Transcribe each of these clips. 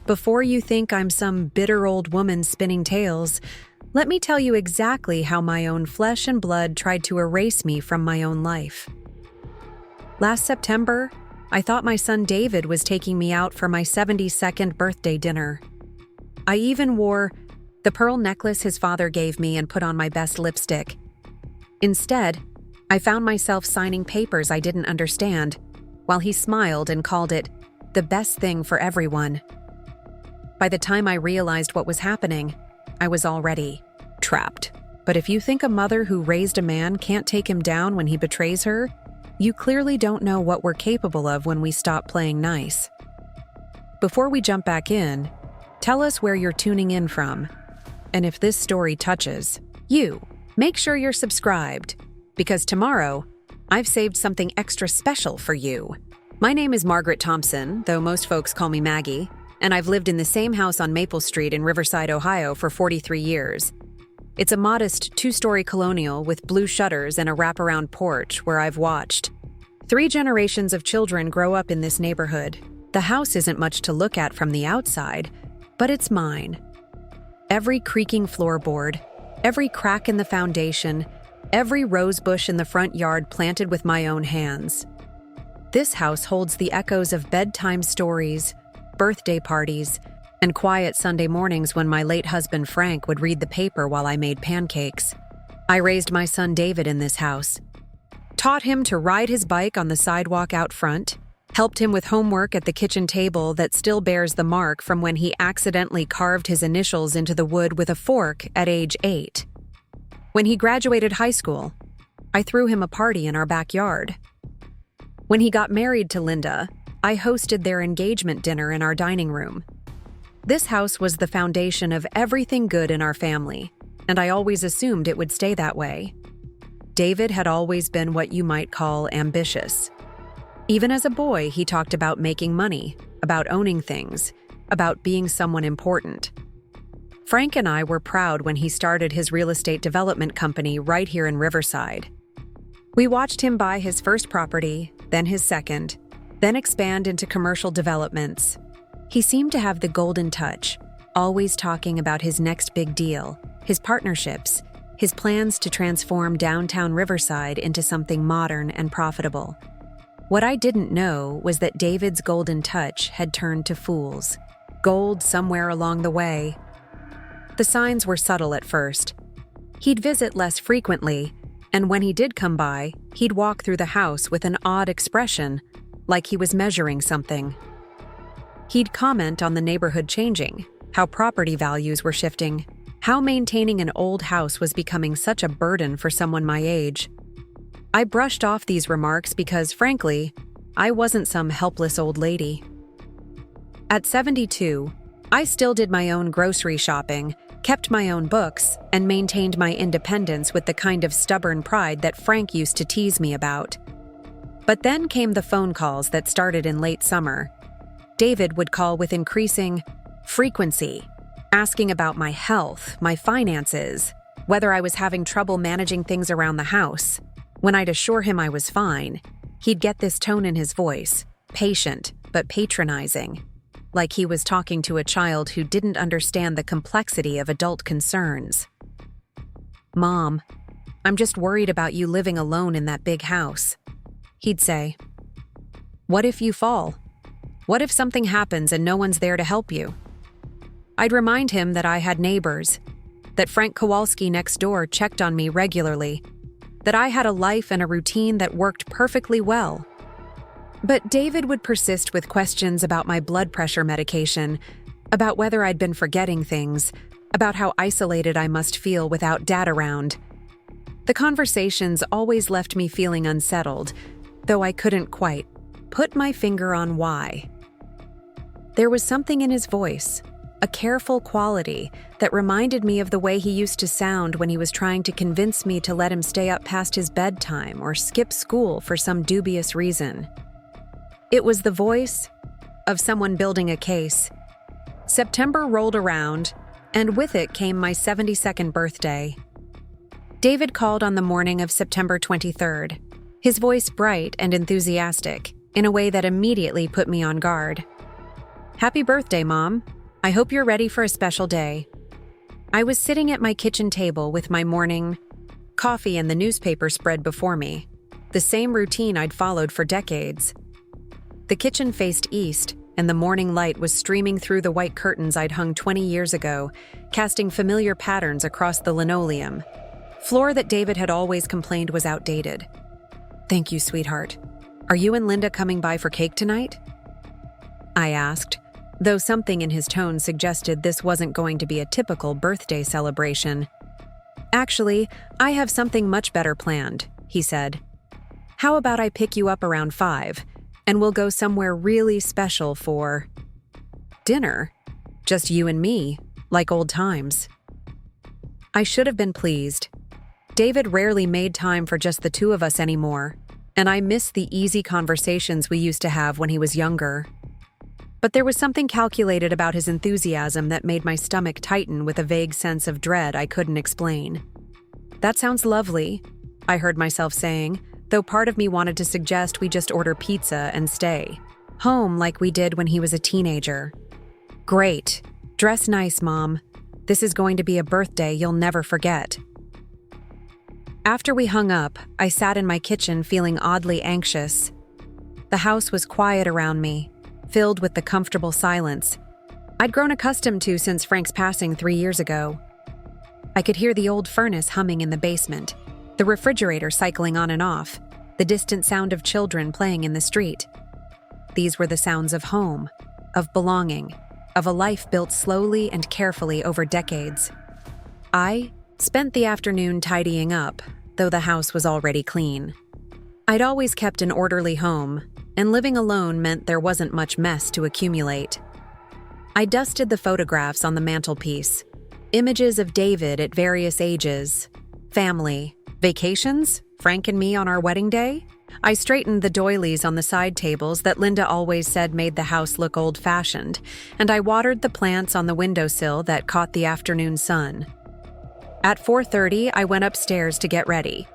Before you think I'm some bitter old woman spinning tales, let me tell you exactly how my own flesh and blood tried to erase me from my own life. Last September, I thought my son David was taking me out for my 72nd birthday dinner. I even wore the pearl necklace his father gave me and put on my best lipstick. Instead, I found myself signing papers I didn't understand, while he smiled and called it the best thing for everyone. By the time I realized what was happening, I was already trapped. But if you think a mother who raised a man can't take him down when he betrays her, you clearly don't know what we're capable of when we stop playing nice. Before we jump back in, tell us where you're tuning in from. And if this story touches you, make sure you're subscribed, because tomorrow, I've saved something extra special for you. My name is Margaret Thompson, though most folks call me Maggie, and I've lived in the same house on Maple Street in Riverside, Ohio for 43 years. It's a modest 2-story colonial with blue shutters and a wraparound porch where I've watched 3 generations of children grow up in this neighborhood. The house isn't much to look at from the outside, but it's mine. Every creaking floorboard, every crack in the foundation, every rose bush in the front yard planted with my own hands. This house holds the echoes of bedtime stories, birthday parties, and quiet Sunday mornings when my late husband Frank would read the paper while I made pancakes. I raised my son David in this house, taught him to ride his bike on the sidewalk out front, helped him with homework at the kitchen table that still bears the mark from when he accidentally carved his initials into the wood with a fork at age 8. When he graduated high school, I threw him a party in our backyard. When he got married to Linda, I hosted their engagement dinner in our dining room. This house was the foundation of everything good in our family, and I always assumed it would stay that way. David had always been what you might call ambitious. Even as a boy, he talked about making money, about owning things, about being someone important. Frank and I were proud when he started his real estate development company right here in Riverside. We watched him buy his first property, then his second, then expand into commercial developments. He seemed to have the golden touch, always talking about his next big deal, his partnerships, his plans to transform downtown Riverside into something modern and profitable. What I didn't know was that David's golden touch had turned to fool's gold somewhere along the way. The signs were subtle at first. He'd visit less frequently, and when he did come by, he'd walk through the house with an odd expression, like he was measuring something. He'd comment on the neighborhood changing, how property values were shifting, how maintaining an old house was becoming such a burden for someone my age. I brushed off these remarks because, frankly, I wasn't some helpless old lady. At 72, I still did my own grocery shopping, kept my own books, and maintained my independence with the kind of stubborn pride that Frank used to tease me about. But then came the phone calls that started in late summer. David would call with increasing frequency, asking about my health, my finances, whether I was having trouble managing things around the house. When I'd assure him I was fine, he'd get this tone in his voice, patient but patronizing, like he was talking to a child who didn't understand the complexity of adult concerns. "Mom, I'm just worried about you living alone in that big house," he'd say. "What if you fall? What if something happens and no one's there to help you?" I'd remind him that I had neighbors, that Frank Kowalski next door checked on me regularly, that I had a life and a routine that worked perfectly well. But David would persist with questions about my blood pressure medication, about whether I'd been forgetting things, about how isolated I must feel without Dad around. The conversations always left me feeling unsettled, though I couldn't quite put my finger on why. There was something in his voice, a careful quality that reminded me of the way he used to sound when he was trying to convince me to let him stay up past his bedtime or skip school for some dubious reason. It was the voice of someone building a case. September rolled around, and with it came my 72nd birthday. David called on the morning of September 23rd, his voice bright and enthusiastic, in a way that immediately put me on guard. "Happy birthday, Mom. I hope you're ready for a special day. I was sitting at my kitchen table with my morning coffee and the newspaper spread before me, the same routine I'd followed for decades. The kitchen faced east, and the morning light was streaming through the white curtains I'd hung 20 years ago, casting familiar patterns across the linoleum, floor that David had always complained was outdated. "Thank you, sweetheart. Are you and Linda coming by for cake tonight?" I asked, though something in his tone suggested this wasn't going to be a typical birthday celebration. "Actually, I have something much better planned," he said. "How about I pick you up around 5, and we'll go somewhere really special for dinner? Just you and me, like old times." I should have been pleased. David rarely made time for just the two of us anymore, and I miss the easy conversations we used to have when he was younger. But there was something calculated about his enthusiasm that made my stomach tighten with a vague sense of dread I couldn't explain. "That sounds lovely," I heard myself saying, though part of me wanted to suggest we just order pizza and stay home like we did when he was a teenager. "Great. Dress nice, Mom. This is going to be a birthday you'll never forget." After we hung up, I sat in my kitchen feeling oddly anxious. The house was quiet around me, filled with the comfortable silence I'd grown accustomed to since Frank's passing 3 years ago. I could hear the old furnace humming in the basement, the refrigerator cycling on and off, the distant sound of children playing in the street. These were the sounds of home, of belonging, of a life built slowly and carefully over decades. I spent the afternoon tidying up, though the house was already clean. I'd always kept an orderly home, and living alone meant there wasn't much mess to accumulate. I dusted the photographs on the mantelpiece, images of David at various ages, family, vacations, Frank and me on our wedding day. I straightened the doilies on the side tables that Linda always said made the house look old-fashioned, and I watered the plants on the windowsill that caught the afternoon sun. At 4:30, I went upstairs to get ready.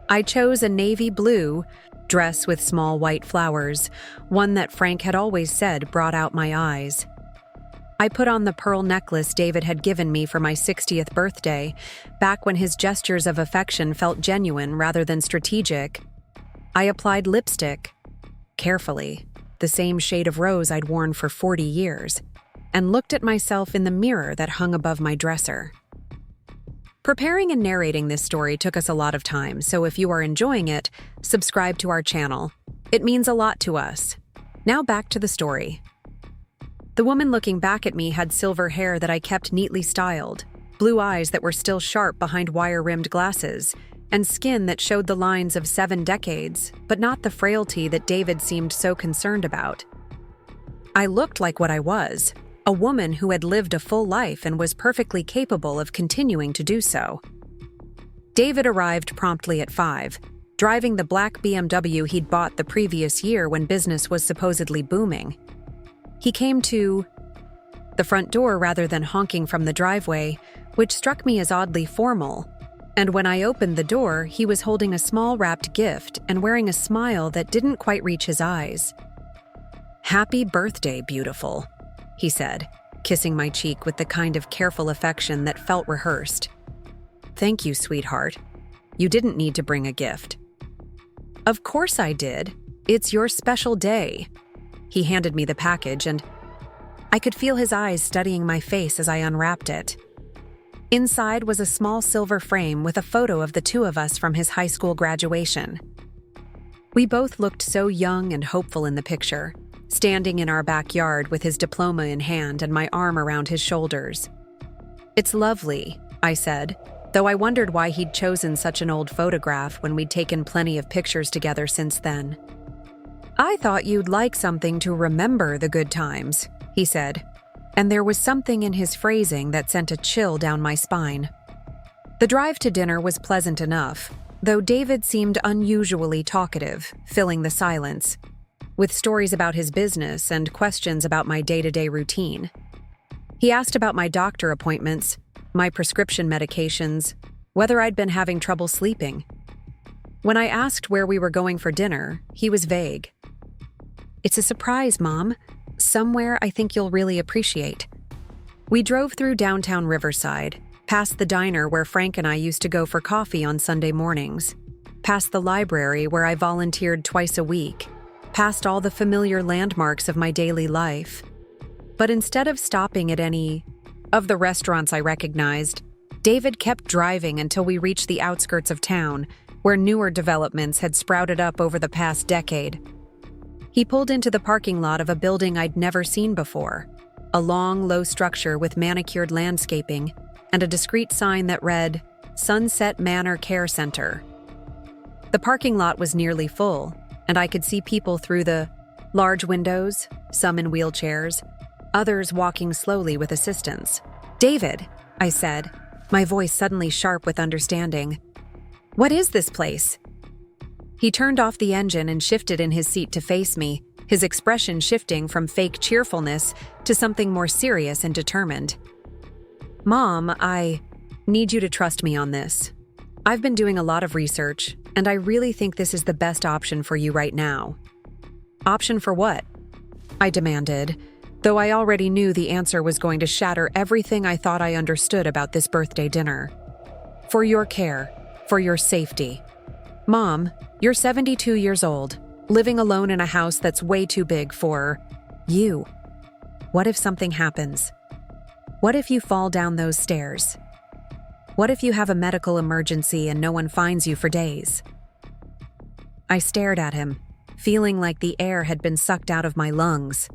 I chose a navy blue dress with small white flowers, one that Frank had always said brought out my eyes. I put on the pearl necklace David had given me for my 60th birthday, back when his gestures of affection felt genuine rather than strategic. I applied lipstick, carefully, the same shade of rose I'd worn for 40 years, and looked at myself in the mirror that hung above my dresser. Preparing and narrating this story took us a lot of time, so if you are enjoying it, subscribe to our channel. It means a lot to us. Now back to the story. The woman looking back at me had silver hair that I kept neatly styled, blue eyes that were still sharp behind wire-rimmed glasses, and skin that showed the lines of 7 decades, but not the frailty that David seemed so concerned about. I looked like what I was, a woman who had lived a full life and was perfectly capable of continuing to do so. David arrived promptly at 5, driving the black BMW he'd bought the previous year when business was supposedly booming. He came to the front door rather than honking from the driveway, which struck me as oddly formal. And when I opened the door, he was holding a small wrapped gift and wearing a smile that didn't quite reach his eyes. "Happy birthday, beautiful," he said, kissing my cheek with the kind of careful affection that felt rehearsed. "Thank you, sweetheart. You didn't need to bring a gift." "Of course I did. It's your special day." He handed me the package, and I could feel his eyes studying my face as I unwrapped it. Inside was a small silver frame with a photo of the two of us from his high school graduation. We both looked so young and hopeful in the picture, standing in our backyard with his diploma in hand and my arm around his shoulders. "It's lovely," I said, though I wondered why he'd chosen such an old photograph when we'd taken plenty of pictures together since then. "I thought you'd like something to remember the good times," he said, and there was something in his phrasing that sent a chill down my spine. The drive to dinner was pleasant enough, though David seemed unusually talkative, filling the silence, with stories about his business and questions about my day-to-day routine. He asked about my doctor appointments, my prescription medications, whether I'd been having trouble sleeping. When I asked where we were going for dinner, he was vague. "It's a surprise, Mom. Somewhere I think you'll really appreciate." We drove through downtown Riverside, past the diner where Frank and I used to go for coffee on Sunday mornings, past the library where I volunteered twice a week, past all the familiar landmarks of my daily life. But instead of stopping at any of the restaurants I recognized, David kept driving until we reached the outskirts of town, where newer developments had sprouted up over the past decade. He pulled into the parking lot of a building I'd never seen before, a long, low structure with manicured landscaping and a discreet sign that read, Sunset Manor Care Center. The parking lot was nearly full, and I could see people through the large windows, some in wheelchairs, others walking slowly with assistance. "David," I said, my voice suddenly sharp with understanding. "What is this place?" He turned off the engine and shifted in his seat to face me, his expression shifting from fake cheerfulness to something more serious and determined. "Mom, I need you to trust me on this. I've been doing a lot of research, and I really think this is the best option for you right now." "Option for what?" I demanded, though I already knew the answer was going to shatter everything I thought I understood about this birthday dinner. "For your care, for your safety. Mom, you're 72 years old, living alone in a house that's way too big for you. What if something happens? What if you fall down those stairs? What if you have a medical emergency and no one finds you for days?" I stared at him, feeling like the air had been sucked out of my lungs.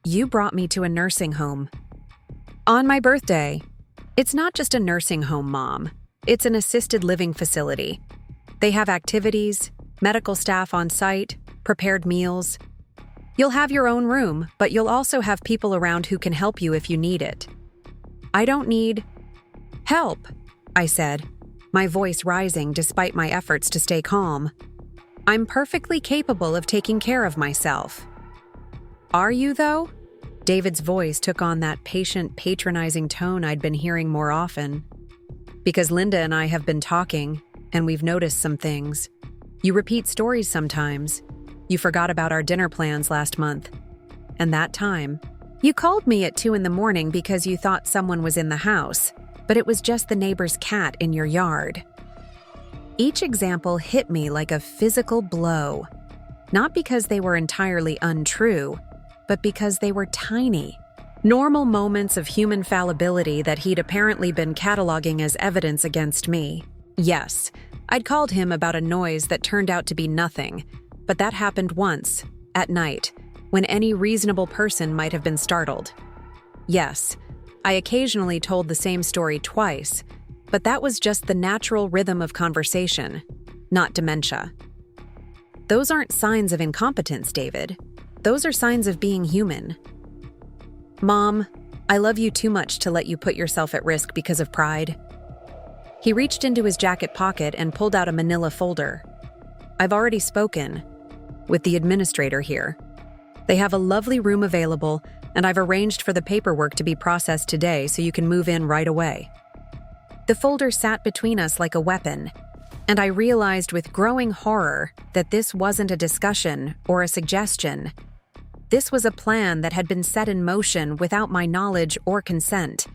"You brought me to a nursing home on my birthday." "It's not just a nursing home, Mom. It's an assisted living facility. They have activities, medical staff on site, prepared meals. You'll have your own room, but you'll also have people around who can help you if you need it." "I don't need help," I said, my voice rising despite my efforts to stay calm. "I'm perfectly capable of taking care of myself." "Are you, though?" David's voice took on that patient, patronizing tone I'd been hearing more often. "Because Linda and I have been talking, and we've noticed some things. You repeat stories sometimes. You forgot about our dinner plans last month. And that time, you called me at 2 a.m. because you thought someone was in the house, but it was just the neighbor's cat in your yard." Each example hit me like a physical blow, not because they were entirely untrue, but because they were tiny, normal moments of human fallibility that he'd apparently been cataloging as evidence against me. Yes, I'd called him about a noise that turned out to be nothing, but that happened once, at night, when any reasonable person might have been startled. Yes, I occasionally told the same story twice, but that was just the natural rhythm of conversation, not dementia. Those aren't signs of incompetence, David. Those are signs of being human. "Mom, I love you too much to let you put yourself at risk because of pride." He reached into his jacket pocket and pulled out a manila folder. "I've already spoken with the administrator here. They have a lovely room available, and I've arranged for the paperwork to be processed today so you can move in right away." The folder sat between us like a weapon, and I realized with growing horror that this wasn't a discussion or a suggestion. This was a plan that had been set in motion without my knowledge or consent,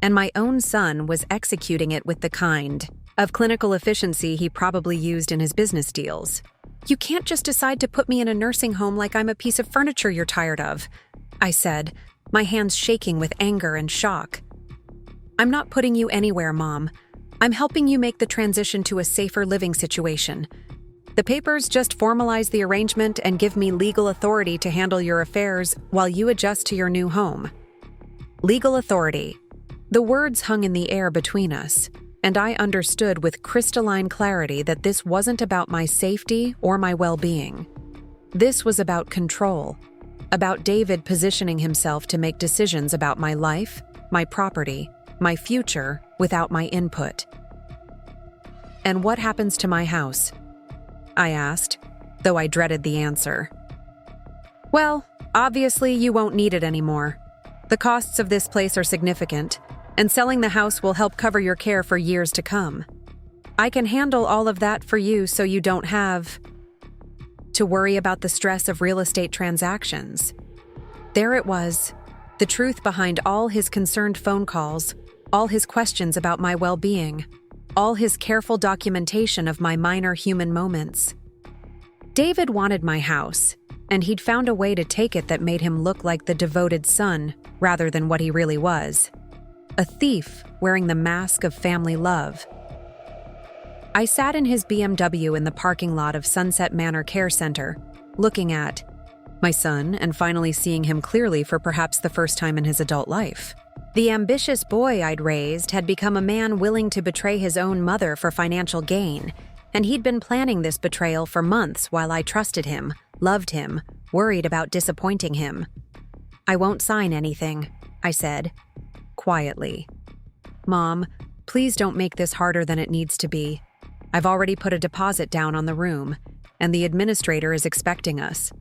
and my own son was executing it with the kind of clinical efficiency he probably used in his business deals. "You can't just decide to put me in a nursing home like I'm a piece of furniture you're tired of," I said, my hands shaking with anger and shock. "I'm not putting you anywhere, Mom. I'm helping you make the transition to a safer living situation. The papers just formalize the arrangement and give me legal authority to handle your affairs while you adjust to your new home." Legal authority. The words hung in the air between us, and I understood with crystalline clarity that this wasn't about my safety or my well-being. This was about control, about David positioning himself to make decisions about my life, my property, my future without my input. "And what happens to my house?" I asked, though I dreaded the answer. "Well, obviously you won't need it anymore. The costs of this place are significant, and selling the house will help cover your care for years to come. I can handle all of that for you so you don't have to worry about the stress of real estate transactions." There it was, The truth behind all his concerned phone calls, all his questions about my well-being, all his careful documentation of my minor human moments. David wanted my house, and he'd found a way to take it that made him look like the devoted son rather than what he really was. A thief wearing the mask of family love. I sat in his BMW in the parking lot of Sunset Manor Care Center, looking at my son and finally seeing him clearly for perhaps the first time in his adult life. The ambitious boy I'd raised had become a man willing to betray his own mother for financial gain, and he'd been planning this betrayal for months while I trusted him, loved him, worried about disappointing him. "I won't sign anything," I said, quietly. "Mom, please don't make this harder than it needs to be. I've already put a deposit down on the room, and the administrator is expecting us.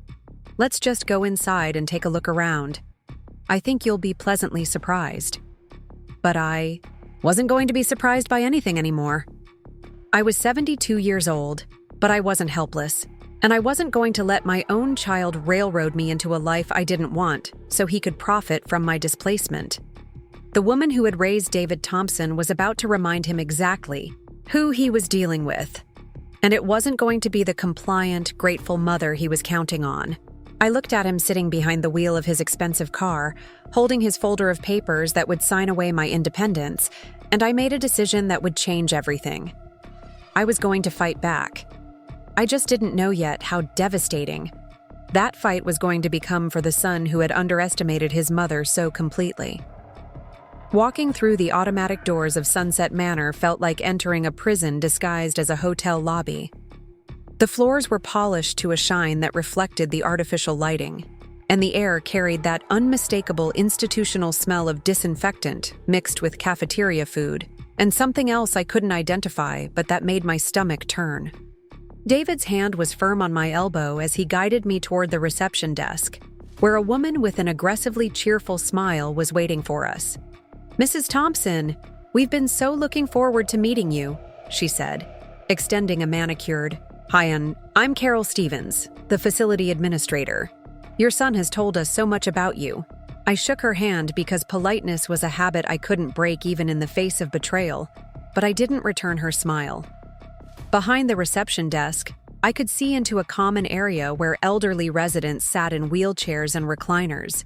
Let's just go inside and take a look around. I think you'll be pleasantly surprised." But I wasn't going to be surprised by anything anymore. I was 72 years old, but I wasn't helpless, and I wasn't going to let my own child railroad me into a life I didn't want so he could profit from my displacement. The woman who had raised David Thompson was about to remind him exactly who he was dealing with, and it wasn't going to be the compliant, grateful mother he was counting on. I looked at him sitting behind the wheel of his expensive car, holding his folder of papers that would sign away my independence, and I made a decision that would change everything. I was going to fight back. I just didn't know yet how devastating that fight was going to become for the son who had underestimated his mother so completely. Walking through the automatic doors of Sunset Manor felt like entering a prison disguised as a hotel lobby. The floors were polished to a shine that reflected the artificial lighting, and the air carried that unmistakable institutional smell of disinfectant mixed with cafeteria food, and something else I couldn't identify but that made my stomach turn. David's hand was firm on my elbow as he guided me toward the reception desk, where a woman with an aggressively cheerful smile was waiting for us. "Mrs. Thompson, we've been so looking forward to meeting you," she said, extending a manicured, "Hi, and I'm Carol Stevens, the facility administrator. Your son has told us so much about you." I shook her hand because politeness was a habit I couldn't break even in the face of betrayal, but I didn't return her smile. Behind the reception desk, I could see into a common area where elderly residents sat in wheelchairs and recliners.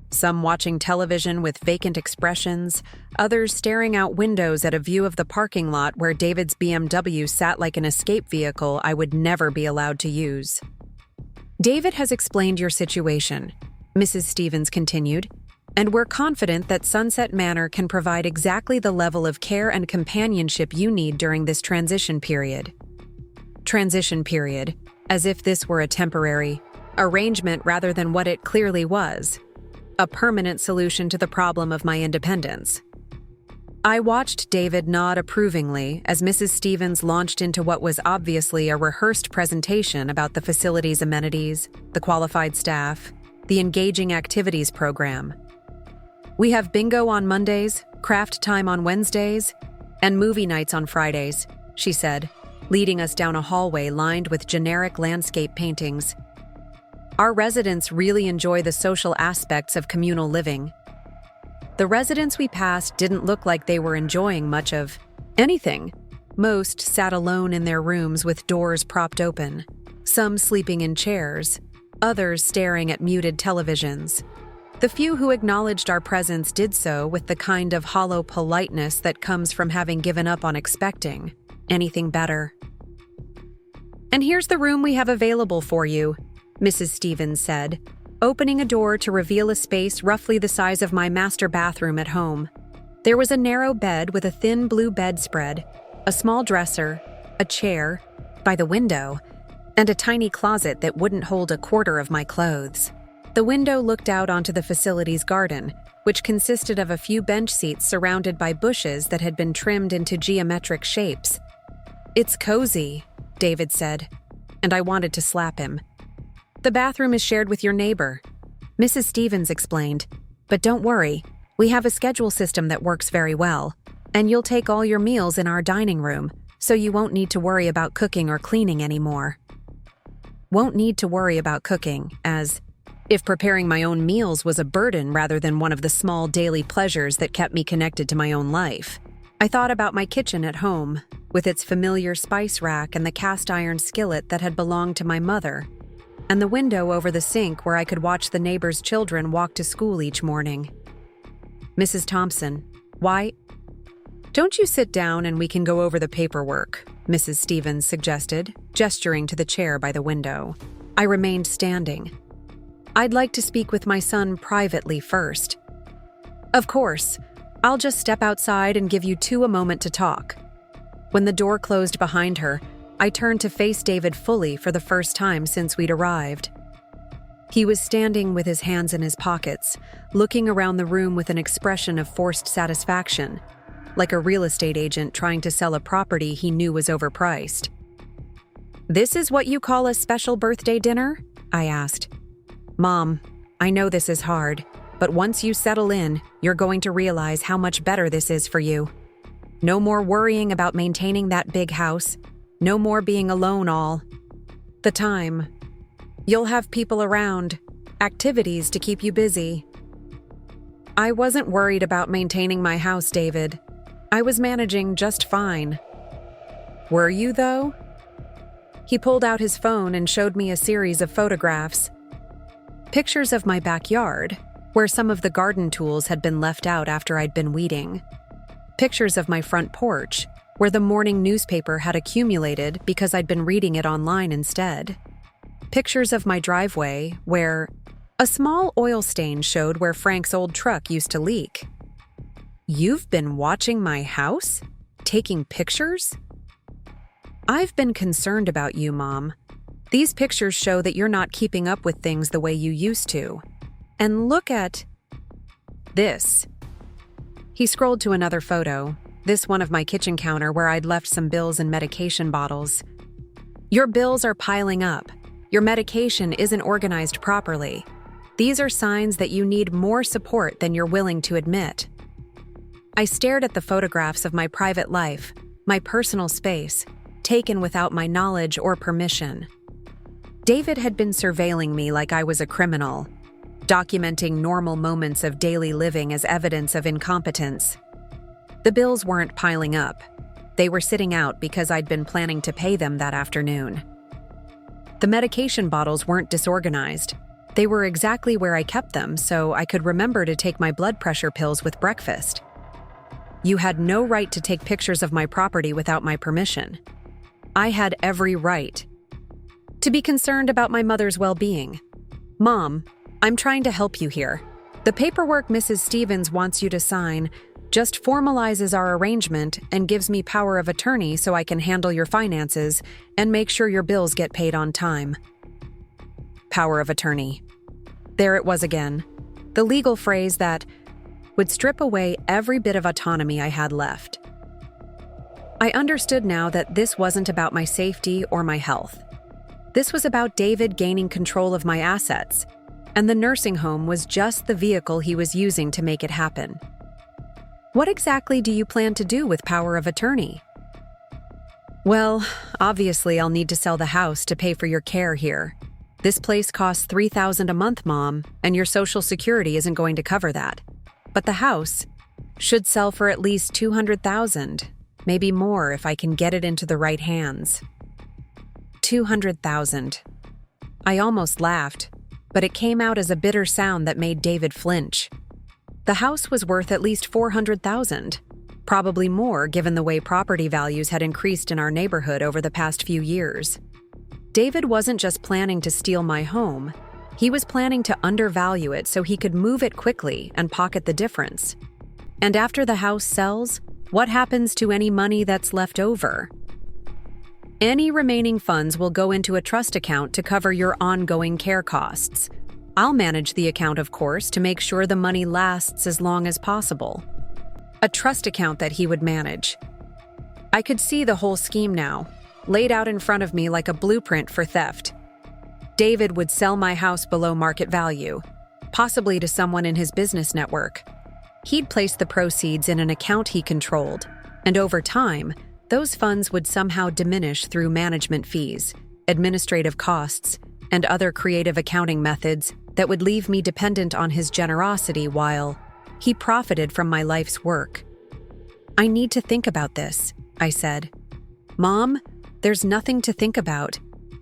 Some watching television with vacant expressions, others staring out windows at a view of the parking lot where David's BMW sat like an escape vehicle I would never be allowed to use. "David has explained your situation," Mrs. Stevens continued, "and we're confident that Sunset Manor can provide exactly the level of care and companionship you need during this transition period." Transition period, as if this were a temporary arrangement rather than what it clearly was. A permanent solution to the problem of my independence. I watched David nod approvingly as Mrs. Stevens launched into what was obviously a rehearsed presentation about the facility's amenities, the qualified staff, the engaging activities program. "We have bingo on Mondays, craft time on Wednesdays, and movie nights on Fridays," she said, leading us down a hallway lined with generic landscape paintings. "Our residents really enjoy the social aspects of communal living." The residents we passed didn't look like they were enjoying much of anything. Most sat alone in their rooms with doors propped open, some sleeping in chairs, others staring at muted televisions. The few who acknowledged our presence did so with the kind of hollow politeness that comes from having given up on expecting anything better. "And here's the room we have available for you," Mrs. Stevens said, opening a door to reveal a space roughly the size of my master bathroom at home. There was a narrow bed with a thin blue bedspread, a small dresser, a chair by the window, and a tiny closet that wouldn't hold a quarter of my clothes. The window looked out onto the facility's garden, which consisted of a few bench seats surrounded by bushes that had been trimmed into geometric shapes. "It's cozy," David said, and I wanted to slap him. "The bathroom is shared with your neighbor," Mrs. Stevens explained, "but don't worry, we have a schedule system that works very well, and you'll take all your meals in our dining room, so you won't need to worry about cooking or cleaning anymore." Won't need to worry about cooking, as If preparing my own meals was a burden rather than one of the small daily pleasures that kept me connected to my own life. I thought about my kitchen at home, with its familiar spice rack and the cast iron skillet that had belonged to my mother, and the window over the sink where I could watch the neighbors' children walk to school each morning. "Mrs. Thompson, why? Don't you sit down and we can go over the paperwork," Mrs. Stevens suggested, gesturing to the chair by the window. I remained standing. "I'd like to speak with my son privately first." "Of course. I'll just step outside and give you two a moment to talk." When the door closed behind her, I turned to face David fully for the first time since we'd arrived. He was standing with his hands in his pockets, looking around the room with an expression of forced satisfaction, like a real estate agent trying to sell a property he knew was overpriced. "This is what you call a special birthday dinner?" I asked. "Mom, I know this is hard, but once you settle in, you're going to realize how much better this is for you. No more worrying about maintaining that big house. No more being alone all the time. You'll have people around, activities to keep you busy." I wasn't worried about maintaining my house, David. I was managing just fine. "Were you, though?" He pulled out his phone and showed me a series of photographs. Pictures of my backyard, where some of the garden tools had been left out after I'd been weeding. Pictures of my front porch, where the morning newspaper had accumulated because I'd been reading it online instead. Pictures of my driveway, where a small oil stain showed where Frank's old truck used to leak. "You've been watching my house? Taking pictures?" "I've been concerned about you, Mom. These pictures show that you're not keeping up with things the way you used to. And look at this." He scrolled to another photo, this one of my kitchen counter where I'd left some bills and medication bottles. "Your bills are piling up. Your medication isn't organized properly. These are signs that you need more support than you're willing to admit." I stared at the photographs of my private life, my personal space, taken without my knowledge or permission. David had been surveilling me like I was a criminal, documenting normal moments of daily living as evidence of incompetence. The bills weren't piling up. They were sitting out because I'd been planning to pay them that afternoon. The medication bottles weren't disorganized. They were exactly where I kept them, so I could remember to take my blood pressure pills with breakfast. You had no right to take pictures of my property without my permission. I had every right to be concerned about my mother's well-being. Mom, I'm trying to help you here. The paperwork Mrs. Stevens wants you to sign just formalizes our arrangement and gives me power of attorney so I can handle your finances and make sure your bills get paid on time. Power of attorney. There it was again, the legal phrase that would strip away every bit of autonomy I had left. I understood now that this wasn't about my safety or my health. This was about David gaining control of my assets, and the nursing home was just the vehicle he was using to make it happen. What exactly do you plan to do with power of attorney? Well, obviously I'll need to sell the house to pay for your care here. This place costs $3,000 a month, Mom, and your Social Security isn't going to cover that. But the house should sell for at least $200,000, maybe more if I can get it into the right hands. $200,000. I almost laughed, but it came out as a bitter sound that made David flinch. The house was worth at least $400,000, probably more given the way property values had increased in our neighborhood over the past few years. David wasn't just planning to steal my home, he was planning to undervalue it so he could move it quickly and pocket the difference. And after the house sells, what happens to any money that's left over? Any remaining funds will go into a trust account to cover your ongoing care costs. I'll manage the account, of course, to make sure the money lasts as long as possible. A trust account that he would manage. I could see the whole scheme now, laid out in front of me like a blueprint for theft. David would sell my house below market value, possibly to someone in his business network. He'd place the proceeds in an account he controlled, and over time, those funds would somehow diminish through management fees, administrative costs, and other creative accounting methods that would leave me dependent on his generosity while he profited from my life's work. "I need to think about this," I said. "Mom, there's nothing to think about.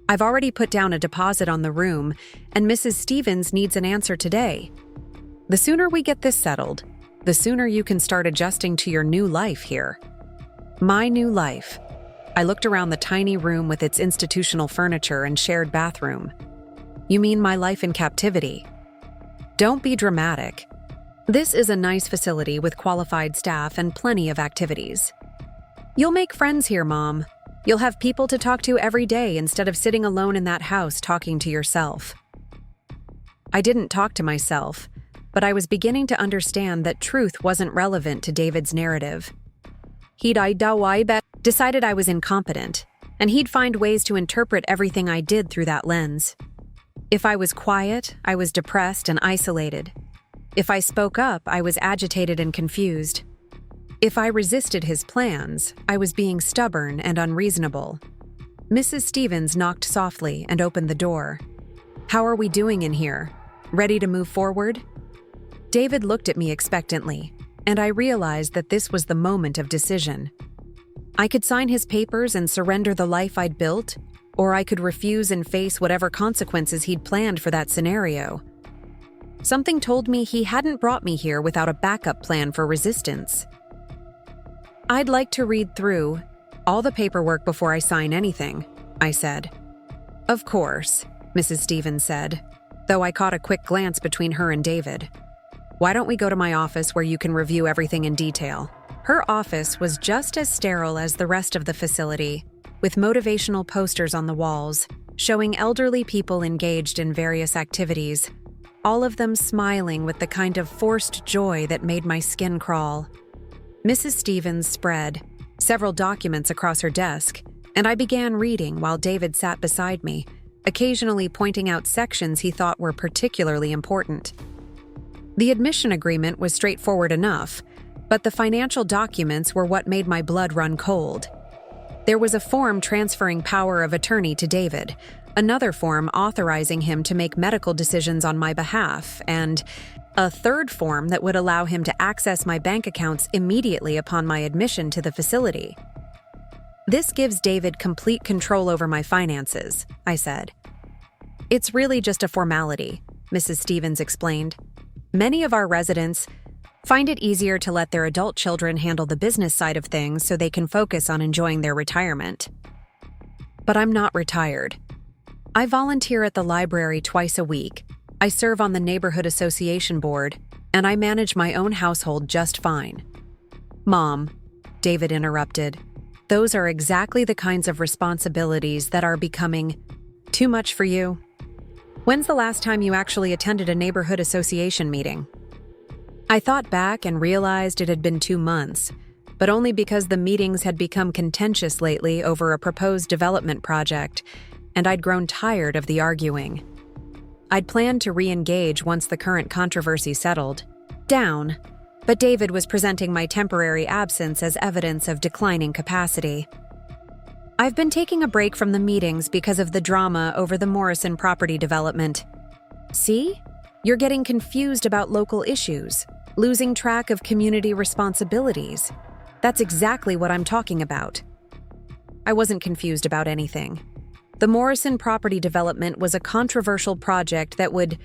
I've already put down a deposit on the room, and Mrs. Stevens needs an answer today. The sooner we get this settled, the sooner you can start adjusting to your new life here." My new life. I looked around the tiny room with its institutional furniture and shared bathroom. "You mean my life in captivity?" "Don't be dramatic. This is a nice facility with qualified staff and plenty of activities. You'll make friends here, Mom. You'll have people to talk to every day instead of sitting alone in that house talking to yourself." I didn't talk to myself, but I was beginning to understand that truth wasn't relevant to David's narrative. He'd decided I was incompetent, and he'd find ways to interpret everything I did through that lens. If I was quiet, I was depressed and isolated. If I spoke up, I was agitated and confused. If I resisted his plans, I was being stubborn and unreasonable. Mrs. Stevens knocked softly and opened the door. "How are we doing in here? Ready to move forward?" David looked at me expectantly, and I realized that this was the moment of decision. I could sign his papers and surrender the life I'd built, or I could refuse and face whatever consequences he'd planned for that scenario. Something told me he hadn't brought me here without a backup plan for resistance. "I'd like to read through all the paperwork before I sign anything," I said. "Of course," Mrs. Stevens said, though I caught a quick glance between her and David. "Why don't we go to my office where you can review everything in detail?" Her office was just as sterile as the rest of the facility, with motivational posters on the walls, showing elderly people engaged in various activities, all of them smiling with the kind of forced joy that made my skin crawl. Mrs. Stevens spread several documents across her desk, and I began reading while David sat beside me, occasionally pointing out sections he thought were particularly important. The admission agreement was straightforward enough, but the financial documents were what made my blood run cold. There was a form transferring power of attorney to David, another form authorizing him to make medical decisions on my behalf, and a third form that would allow him to access my bank accounts immediately upon my admission to the facility. "This gives David complete control over my finances," I said. "It's really just a formality," Mrs. Stevens explained. "Many of our residents find it easier to let their adult children handle the business side of things so they can focus on enjoying their retirement. But I'm not retired. I volunteer at the library twice a week. I serve on the neighborhood association board, and I manage my own household just fine." "Mom," David interrupted, "those are exactly the kinds of responsibilities that are becoming too much for you. When's the last time you actually attended a neighborhood association meeting?" I thought back and realized it had been 2 months, but only because the meetings had become contentious lately over a proposed development project, and I'd grown tired of the arguing. I'd planned to re-engage once the current controversy settled down, but David was presenting my temporary absence as evidence of declining capacity. "I've been taking a break from the meetings because of the drama over the Morrison property development." "See? You're getting confused about local issues, losing track of community responsibilities. That's exactly what I'm talking about." I wasn't confused about anything. The Morrison property development was a controversial project that would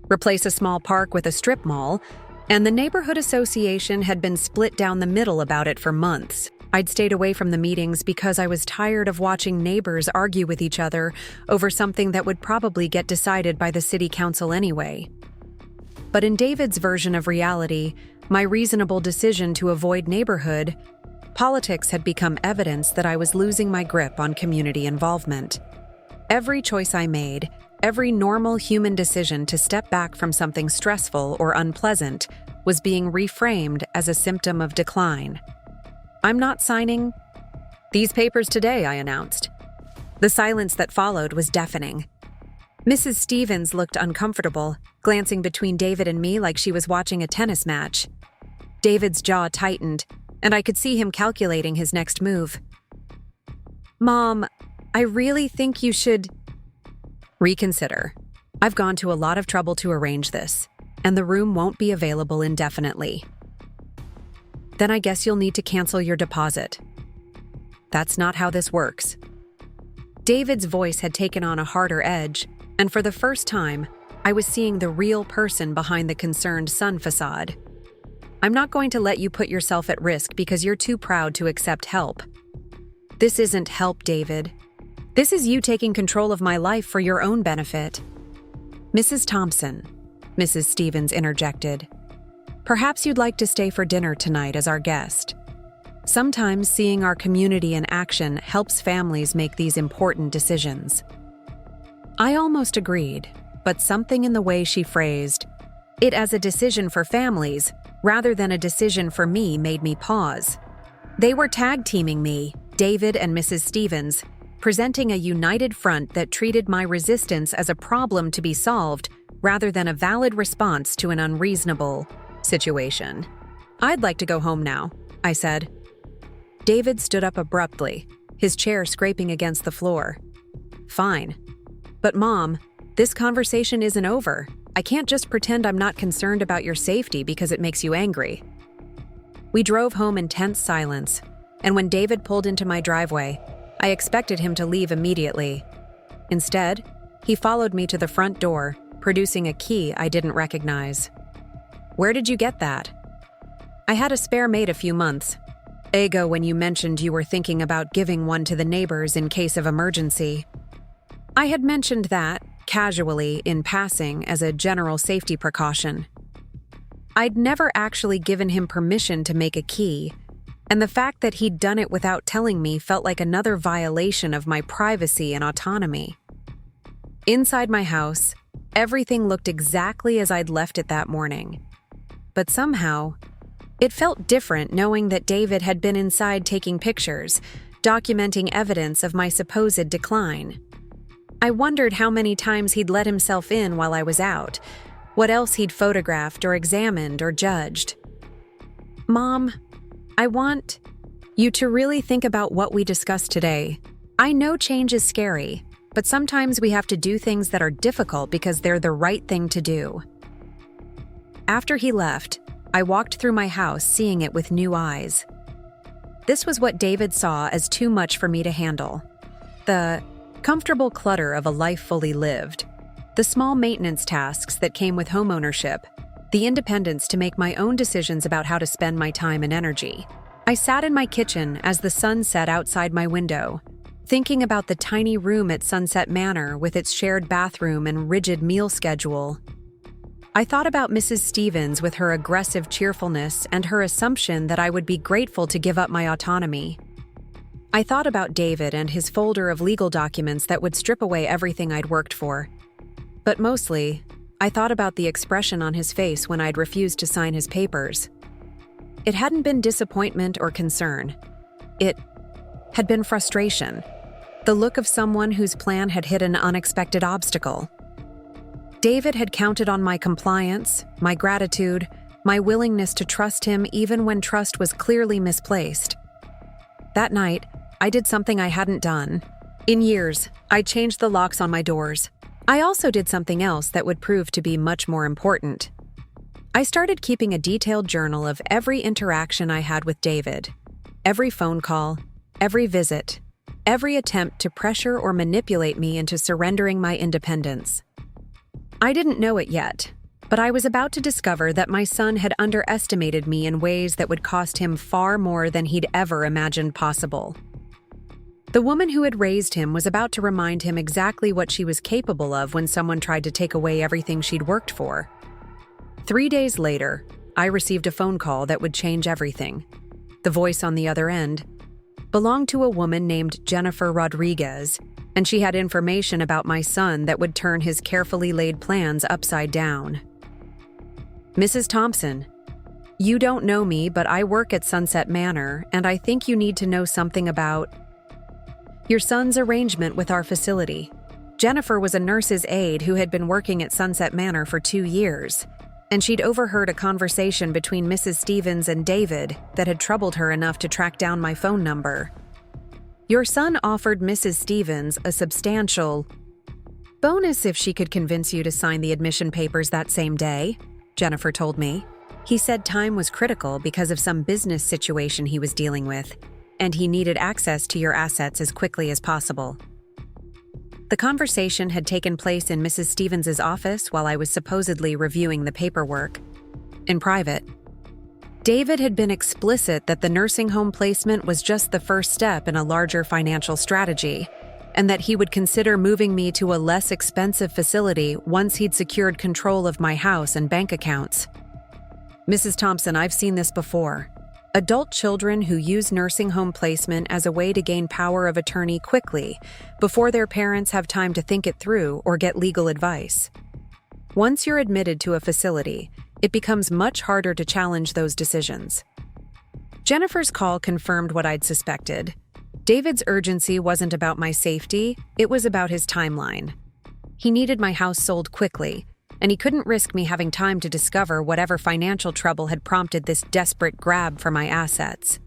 replace a small park with a strip mall, and the neighborhood association had been split down the middle about it for months. I'd stayed away from the meetings because I was tired of watching neighbors argue with each other over something that would probably get decided by the city council anyway. But in David's version of reality, my reasonable decision to avoid neighborhood politics had become evidence that I was losing my grip on community involvement. Every choice I made, every normal human decision to step back from something stressful or unpleasant, was being reframed as a symptom of decline. "I'm not signing these papers today," I announced. The silence that followed was deafening. Mrs. Stevens looked uncomfortable, glancing between David and me like she was watching a tennis match. David's jaw tightened, and I could see him calculating his next move. "Mom, I really think you should reconsider." I've gone to a lot of trouble to arrange this, and the room won't be available indefinitely. Then I guess you'll need to cancel your deposit. That's not how this works. David's voice had taken on a harder edge, and for the first time, I was seeing the real person behind the concerned son facade. I'm not going to let you put yourself at risk because you're too proud to accept help. This isn't help, David. This is you taking control of my life for your own benefit. Mrs. Thompson, Mrs. Stevens interjected. Perhaps you'd like to stay for dinner tonight as our guest. Sometimes seeing our community in action helps families make these important decisions. I almost agreed, but something in the way she phrased it as a decision for families rather than a decision for me made me pause. They were tag-teaming me, David and Mrs. Stevens, presenting a united front that treated my resistance as a problem to be solved rather than a valid response to an unreasonable situation. I'd like to go home now, I said. David stood up abruptly, his chair scraping against the floor. Fine. But Mom, this conversation isn't over. I can't just pretend I'm not concerned about your safety because it makes you angry. We drove home in tense silence, and when David pulled into my driveway, I expected him to leave immediately. Instead, he followed me to the front door, producing a key I didn't recognize. Where did you get that? I had a spare made a few months ago when you mentioned you were thinking about giving one to the neighbors in case of emergency. I had mentioned that, casually, in passing, as a general safety precaution. I'd never actually given him permission to make a key, and the fact that he'd done it without telling me felt like another violation of my privacy and autonomy. Inside my house, everything looked exactly as I'd left it that morning. But somehow, it felt different knowing that David had been inside taking pictures, documenting evidence of my supposed decline. I wondered how many times he'd let himself in while I was out, what else he'd photographed or examined or judged. Mom, I want you to really think about what we discussed today. I know change is scary, but sometimes we have to do things that are difficult because they're the right thing to do. After he left, I walked through my house seeing it with new eyes. This was what David saw as too much for me to handle. The comfortable clutter of a life fully lived, the small maintenance tasks that came with homeownership, the independence to make my own decisions about how to spend my time and energy. I sat in my kitchen as the sun set outside my window, thinking about the tiny room at Sunset Manor with its shared bathroom and rigid meal schedule. I thought about Mrs. Stevens with her aggressive cheerfulness and her assumption that I would be grateful to give up my autonomy. I thought about David and his folder of legal documents that would strip away everything I'd worked for. But mostly, I thought about the expression on his face when I'd refused to sign his papers. It hadn't been disappointment or concern. It had been frustration, the look of someone whose plan had hit an unexpected obstacle. David had counted on my compliance, my gratitude, my willingness to trust him even when trust was clearly misplaced. That night, I did something I hadn't done. In years, I changed the locks on my doors. I also did something else that would prove to be much more important. I started keeping a detailed journal of every interaction I had with David, every phone call, every visit, every attempt to pressure or manipulate me into surrendering my independence. I didn't know it yet, but I was about to discover that my son had underestimated me in ways that would cost him far more than he'd ever imagined possible. The woman who had raised him was about to remind him exactly what she was capable of when someone tried to take away everything she'd worked for. 3 days later, I received a phone call that would change everything. The voice on the other end belonged to a woman named Jennifer Rodriguez, and she had information about my son that would turn his carefully laid plans upside down. Mrs. Thompson, you don't know me, but I work at Sunset Manor, and I think you need to know something about your son's arrangement with our facility. Jennifer was a nurse's aide who had been working at Sunset Manor for 2 years, and she'd overheard a conversation between Mrs. Stevens and David that had troubled her enough to track down my phone number. Your son offered Mrs. Stevens a substantial Bonus if she could convince you to sign the admission papers that same day, Jennifer told me. He said time was critical because of some business situation he was dealing with, and he needed access to your assets as quickly as possible. The conversation had taken place in Mrs. Stevens's office while I was supposedly reviewing the paperwork. In private, David had been explicit that the nursing home placement was just the first step in a larger financial strategy, and that he would consider moving me to a less expensive facility once he'd secured control of my house and bank accounts. Mrs. Thompson, I've seen this before. Adult children who use nursing home placement as a way to gain power of attorney quickly, before their parents have time to think it through or get legal advice. Once you're admitted to a facility, it becomes much harder to challenge those decisions. Jennifer's call confirmed what I'd suspected. David's urgency wasn't about my safety, it was about his timeline. He needed my house sold quickly, and he couldn't risk me having time to discover whatever financial trouble had prompted this desperate grab for my assets.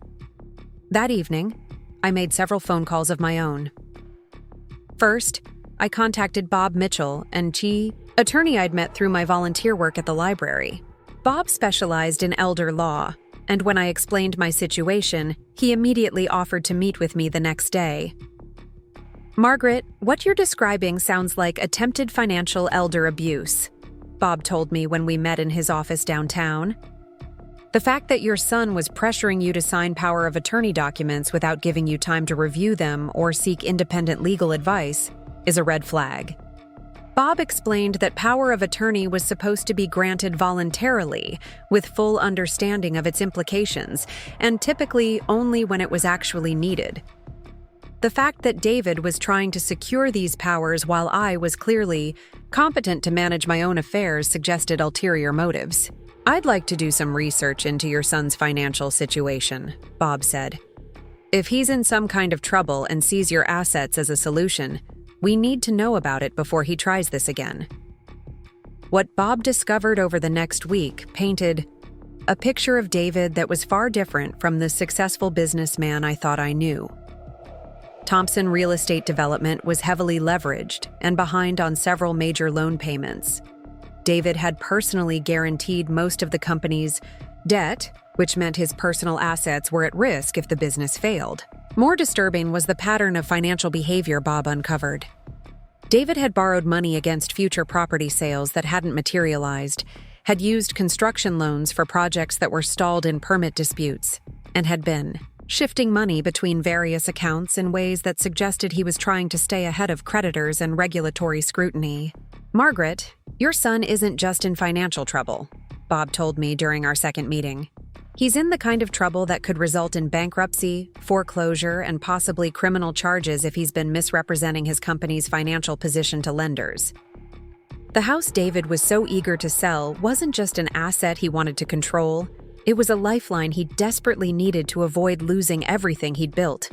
That evening, I made several phone calls of my own. First, I contacted Bob Mitchell, an attorney I'd met through my volunteer work at the library. Bob specialized in elder law, and when I explained my situation, he immediately offered to meet with me the next day. Margaret, what you're describing sounds like attempted financial elder abuse, Bob told me when we met in his office downtown. The fact that your son was pressuring you to sign power of attorney documents without giving you time to review them or seek independent legal advice is a red flag. Bob explained that power of attorney was supposed to be granted voluntarily, with full understanding of its implications, and typically only when it was actually needed. The fact that David was trying to secure these powers while I was clearly competent to manage my own affairs suggested ulterior motives. I'd like to do some research into your son's financial situation, Bob said. If he's in some kind of trouble and sees your assets as a solution, we need to know about it before he tries this again. What Bob discovered over the next week painted a picture of David that was far different from the successful businessman I thought I knew. Thompson Real Estate Development was heavily leveraged and behind on several major loan payments. David had personally guaranteed most of the company's debt, which meant his personal assets were at risk if the business failed. More disturbing was the pattern of financial behavior Bob uncovered. David had borrowed money against future property sales that hadn't materialized, had used construction loans for projects that were stalled in permit disputes, and had been shifting money between various accounts in ways that suggested he was trying to stay ahead of creditors and regulatory scrutiny. Margaret, your son isn't just in financial trouble, Bob told me during our second meeting. He's in the kind of trouble that could result in bankruptcy, foreclosure, and possibly criminal charges if he's been misrepresenting his company's financial position to lenders. The house David was so eager to sell wasn't just an asset he wanted to control, it was a lifeline he desperately needed to avoid losing everything he'd built.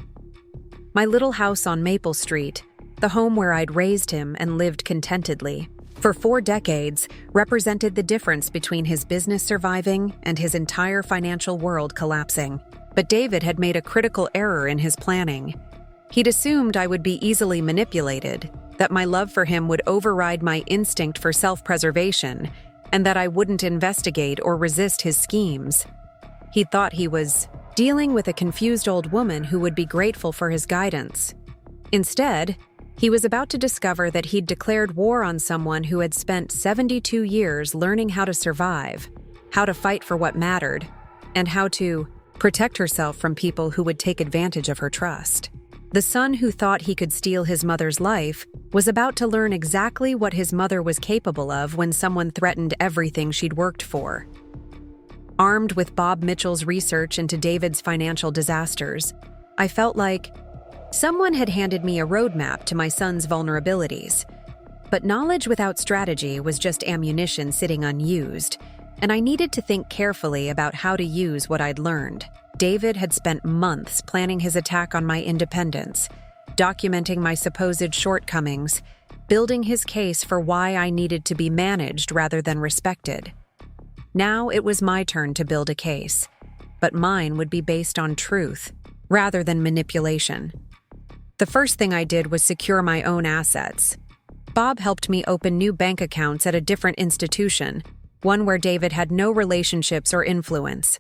My little house on Maple Street, the home where I'd raised him and lived contentedly for 4 decades, represented the difference between his business surviving and his entire financial world collapsing. But David had made a critical error in his planning. He'd assumed I would be easily manipulated, that my love for him would override my instinct for self-preservation, and that I wouldn't investigate or resist his schemes. He thought he was dealing with a confused old woman who would be grateful for his guidance. Instead, he was about to discover that he'd declared war on someone who had spent 72 years learning how to survive, how to fight for what mattered, and how to protect herself from people who would take advantage of her trust. The son who thought he could steal his mother's life was about to learn exactly what his mother was capable of when someone threatened everything she'd worked for. Armed with Bob Mitchell's research into David's financial disasters, I felt like someone had handed me a roadmap to my son's vulnerabilities. But knowledge without strategy was just ammunition sitting unused, and I needed to think carefully about how to use what I'd learned. David had spent months planning his attack on my independence, documenting my supposed shortcomings, building his case for why I needed to be managed rather than respected. Now it was my turn to build a case, but mine would be based on truth rather than manipulation. The first thing I did was secure my own assets. Bob helped me open new bank accounts at a different institution, one where David had no relationships or influence.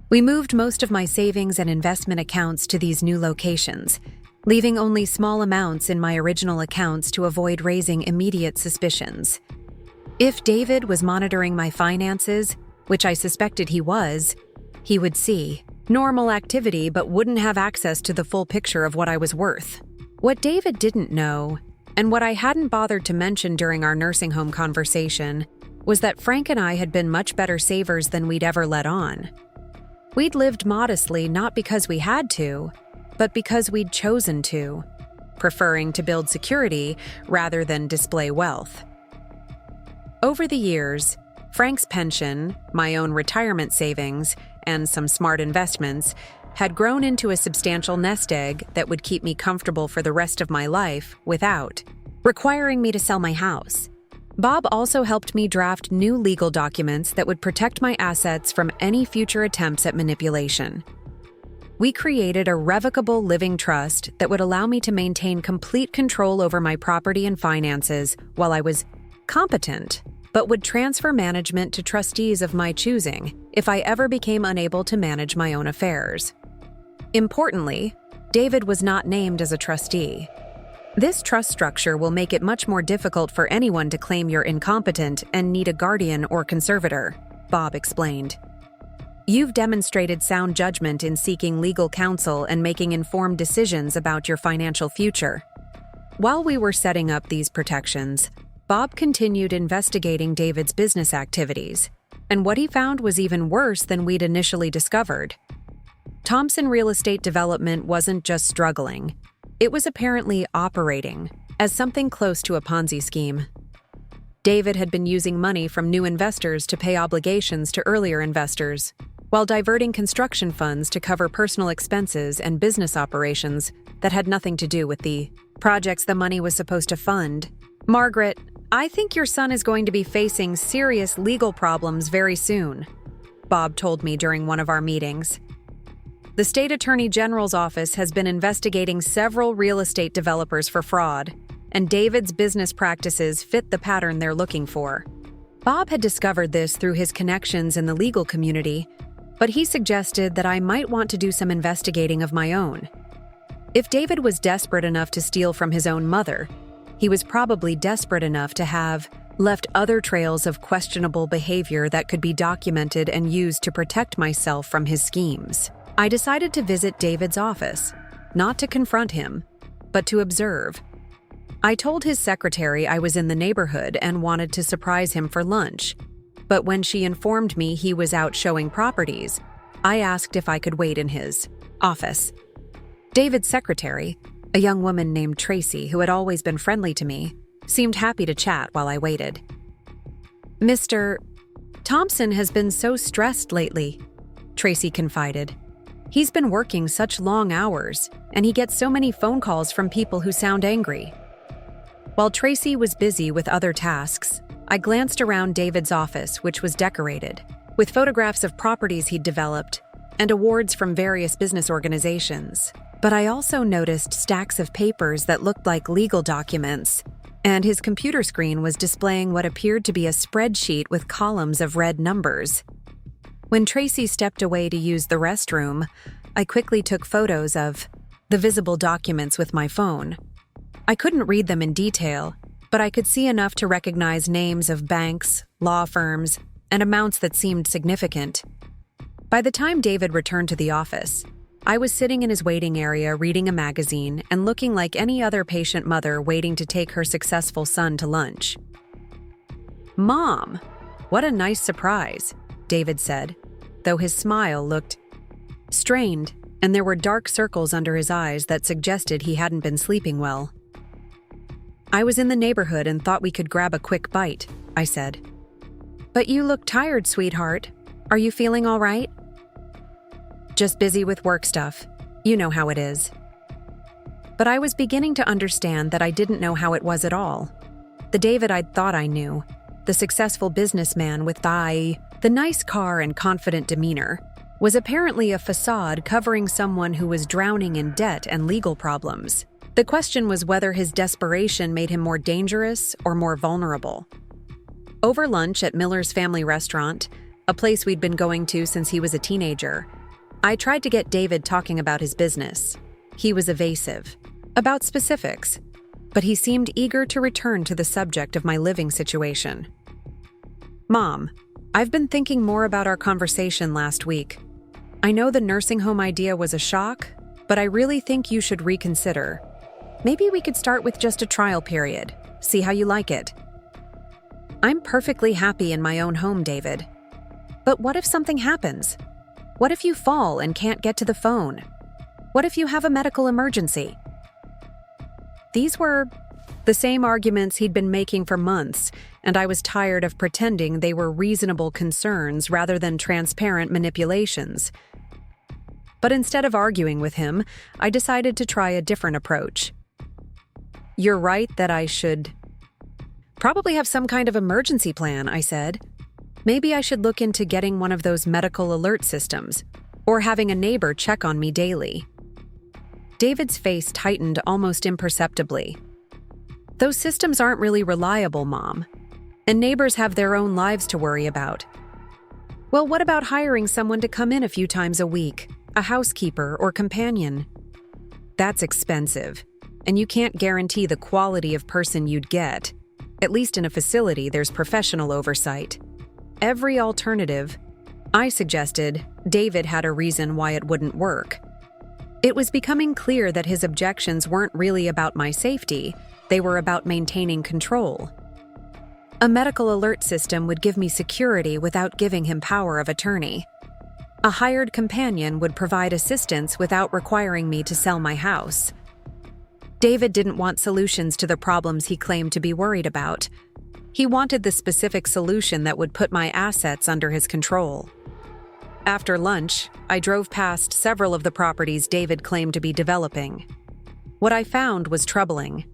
We moved most of my savings and investment accounts to these new locations, leaving only small amounts in my original accounts to avoid raising immediate suspicions. If David was monitoring my finances, which I suspected he would see normal activity but wouldn't have access to the full picture of what I was worth. What David didn't know, and what I hadn't bothered to mention during our nursing home conversation, was that Frank and I had been much better savers than we'd ever let on. We'd lived modestly not because we had to, but because we'd chosen to, preferring to build security rather than display wealth. Over the years, Frank's pension, my own retirement savings, and some smart investments had grown into a substantial nest egg that would keep me comfortable for the rest of my life without requiring me to sell my house. Bob also helped me draft new legal documents that would protect my assets from any future attempts at manipulation. We created a revocable living trust that would allow me to maintain complete control over my property and finances while I was competent, but would transfer management to trustees of my choosing if I ever became unable to manage my own affairs. Importantly, David was not named as a trustee. This trust structure will make it much more difficult for anyone to claim you're incompetent and need a guardian or conservator, Bob explained. You've demonstrated sound judgment in seeking legal counsel and making informed decisions about your financial future. While we were setting up these protections, Bob continued investigating David's business activities, and what he found was even worse than we'd initially discovered. Thompson Real Estate Development wasn't just struggling. It was apparently operating as something close to a Ponzi scheme. David had been using money from new investors to pay obligations to earlier investors, while diverting construction funds to cover personal expenses and business operations that had nothing to do with the projects the money was supposed to fund. Margaret, I think your son is going to be facing serious legal problems very soon, Bob told me during one of our meetings. The State Attorney General's office has been investigating several real estate developers for fraud, and David's business practices fit the pattern they're looking for. Bob had discovered this through his connections in the legal community, but he suggested that I might want to do some investigating of my own. If David was desperate enough to steal from his own mother, he was probably desperate enough to have left other trails of questionable behavior that could be documented and used to protect myself from his schemes. I decided to visit David's office, not to confront him, but to observe. I told his secretary I was in the neighborhood and wanted to surprise him for lunch, but when she informed me he was out showing properties, I asked if I could wait in his office. David's secretary, a young woman named Tracy who had always been friendly to me, seemed happy to chat while I waited. Mr. Thompson has been so stressed lately, Tracy confided. He's been working such long hours, and he gets so many phone calls from people who sound angry. While Tracy was busy with other tasks, I glanced around David's office, which was decorated, with photographs of properties he'd developed and awards from various business organizations. But I also noticed stacks of papers that looked like legal documents, and his computer screen was displaying what appeared to be a spreadsheet with columns of red numbers. When Tracy stepped away to use the restroom, I quickly took photos of the visible documents with my phone. I couldn't read them in detail, but I could see enough to recognize names of banks, law firms, and amounts that seemed significant. By the time David returned to the office, I was sitting in his waiting area reading a magazine and looking like any other patient mother waiting to take her successful son to lunch. "Mom, what a nice surprise," David said, though his smile looked strained and there were dark circles under his eyes that suggested he hadn't been sleeping well. "I was in the neighborhood and thought we could grab a quick bite," I said. "But you look tired, sweetheart. Are you feeling all right?" "Just busy with work stuff. You know how it is." But I was beginning to understand that I didn't know how it was at all. The David I'd thought I knew, the successful businessman with the nice car and confident demeanor, was apparently a facade covering someone who was drowning in debt and legal problems. The question was whether his desperation made him more dangerous or more vulnerable. Over lunch at Miller's Family Restaurant, a place we'd been going to since he was a teenager, I tried to get David talking about his business. He was evasive, about specifics, but he seemed eager to return to the subject of my living situation. Mom, I've been thinking more about our conversation last week. I know the nursing home idea was a shock, but I really think you should reconsider. Maybe we could start with just a trial period, see how you like it. I'm perfectly happy in my own home, David. But what if something happens? What if you fall and can't get to the phone? What if you have a medical emergency? These were the same arguments he'd been making for months, and I was tired of pretending they were reasonable concerns rather than transparent manipulations. But instead of arguing with him, I decided to try a different approach. You're right that I should probably have some kind of emergency plan, I said. Maybe I should look into getting one of those medical alert systems, or having a neighbor check on me daily. David's face tightened almost imperceptibly. Those systems aren't really reliable, Mom, and neighbors have their own lives to worry about. Well, what about hiring someone to come in a few times a week, a housekeeper or companion? That's expensive, and you can't guarantee the quality of person you'd get. At least in a facility, there's professional oversight. Every alternative, I suggested, David had a reason why it wouldn't work. It was becoming clear that his objections weren't really about my safety, they were about maintaining control. A medical alert system would give me security without giving him power of attorney. A hired companion would provide assistance without requiring me to sell my house. David didn't want solutions to the problems he claimed to be worried about. He wanted the specific solution that would put my assets under his control. After lunch, I drove past several of the properties David claimed to be developing. What I found was troubling.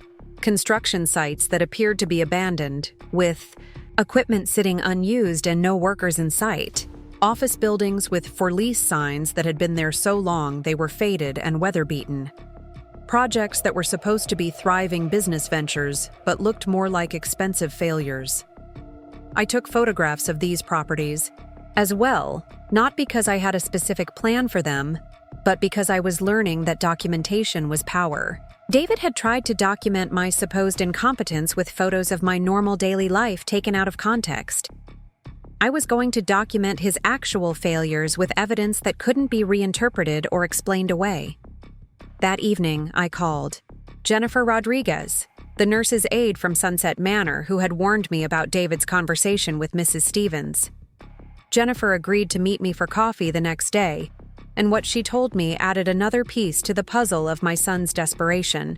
Construction sites that appeared to be abandoned, with equipment sitting unused and no workers in sight. Office buildings with for lease signs that had been there so long they were faded and weather-beaten. Projects that were supposed to be thriving business ventures but looked more like expensive failures. I took photographs of these properties as well, not because I had a specific plan for them, but because I was learning that documentation was power. David had tried to document my supposed incompetence with photos of my normal daily life taken out of context. I was going to document his actual failures with evidence that couldn't be reinterpreted or explained away. That evening, I called Jennifer Rodriguez, the nurse's aide from Sunset Manor who had warned me about David's conversation with Mrs. Stevens. Jennifer agreed to meet me for coffee the next day, and what she told me added another piece to the puzzle of my son's desperation.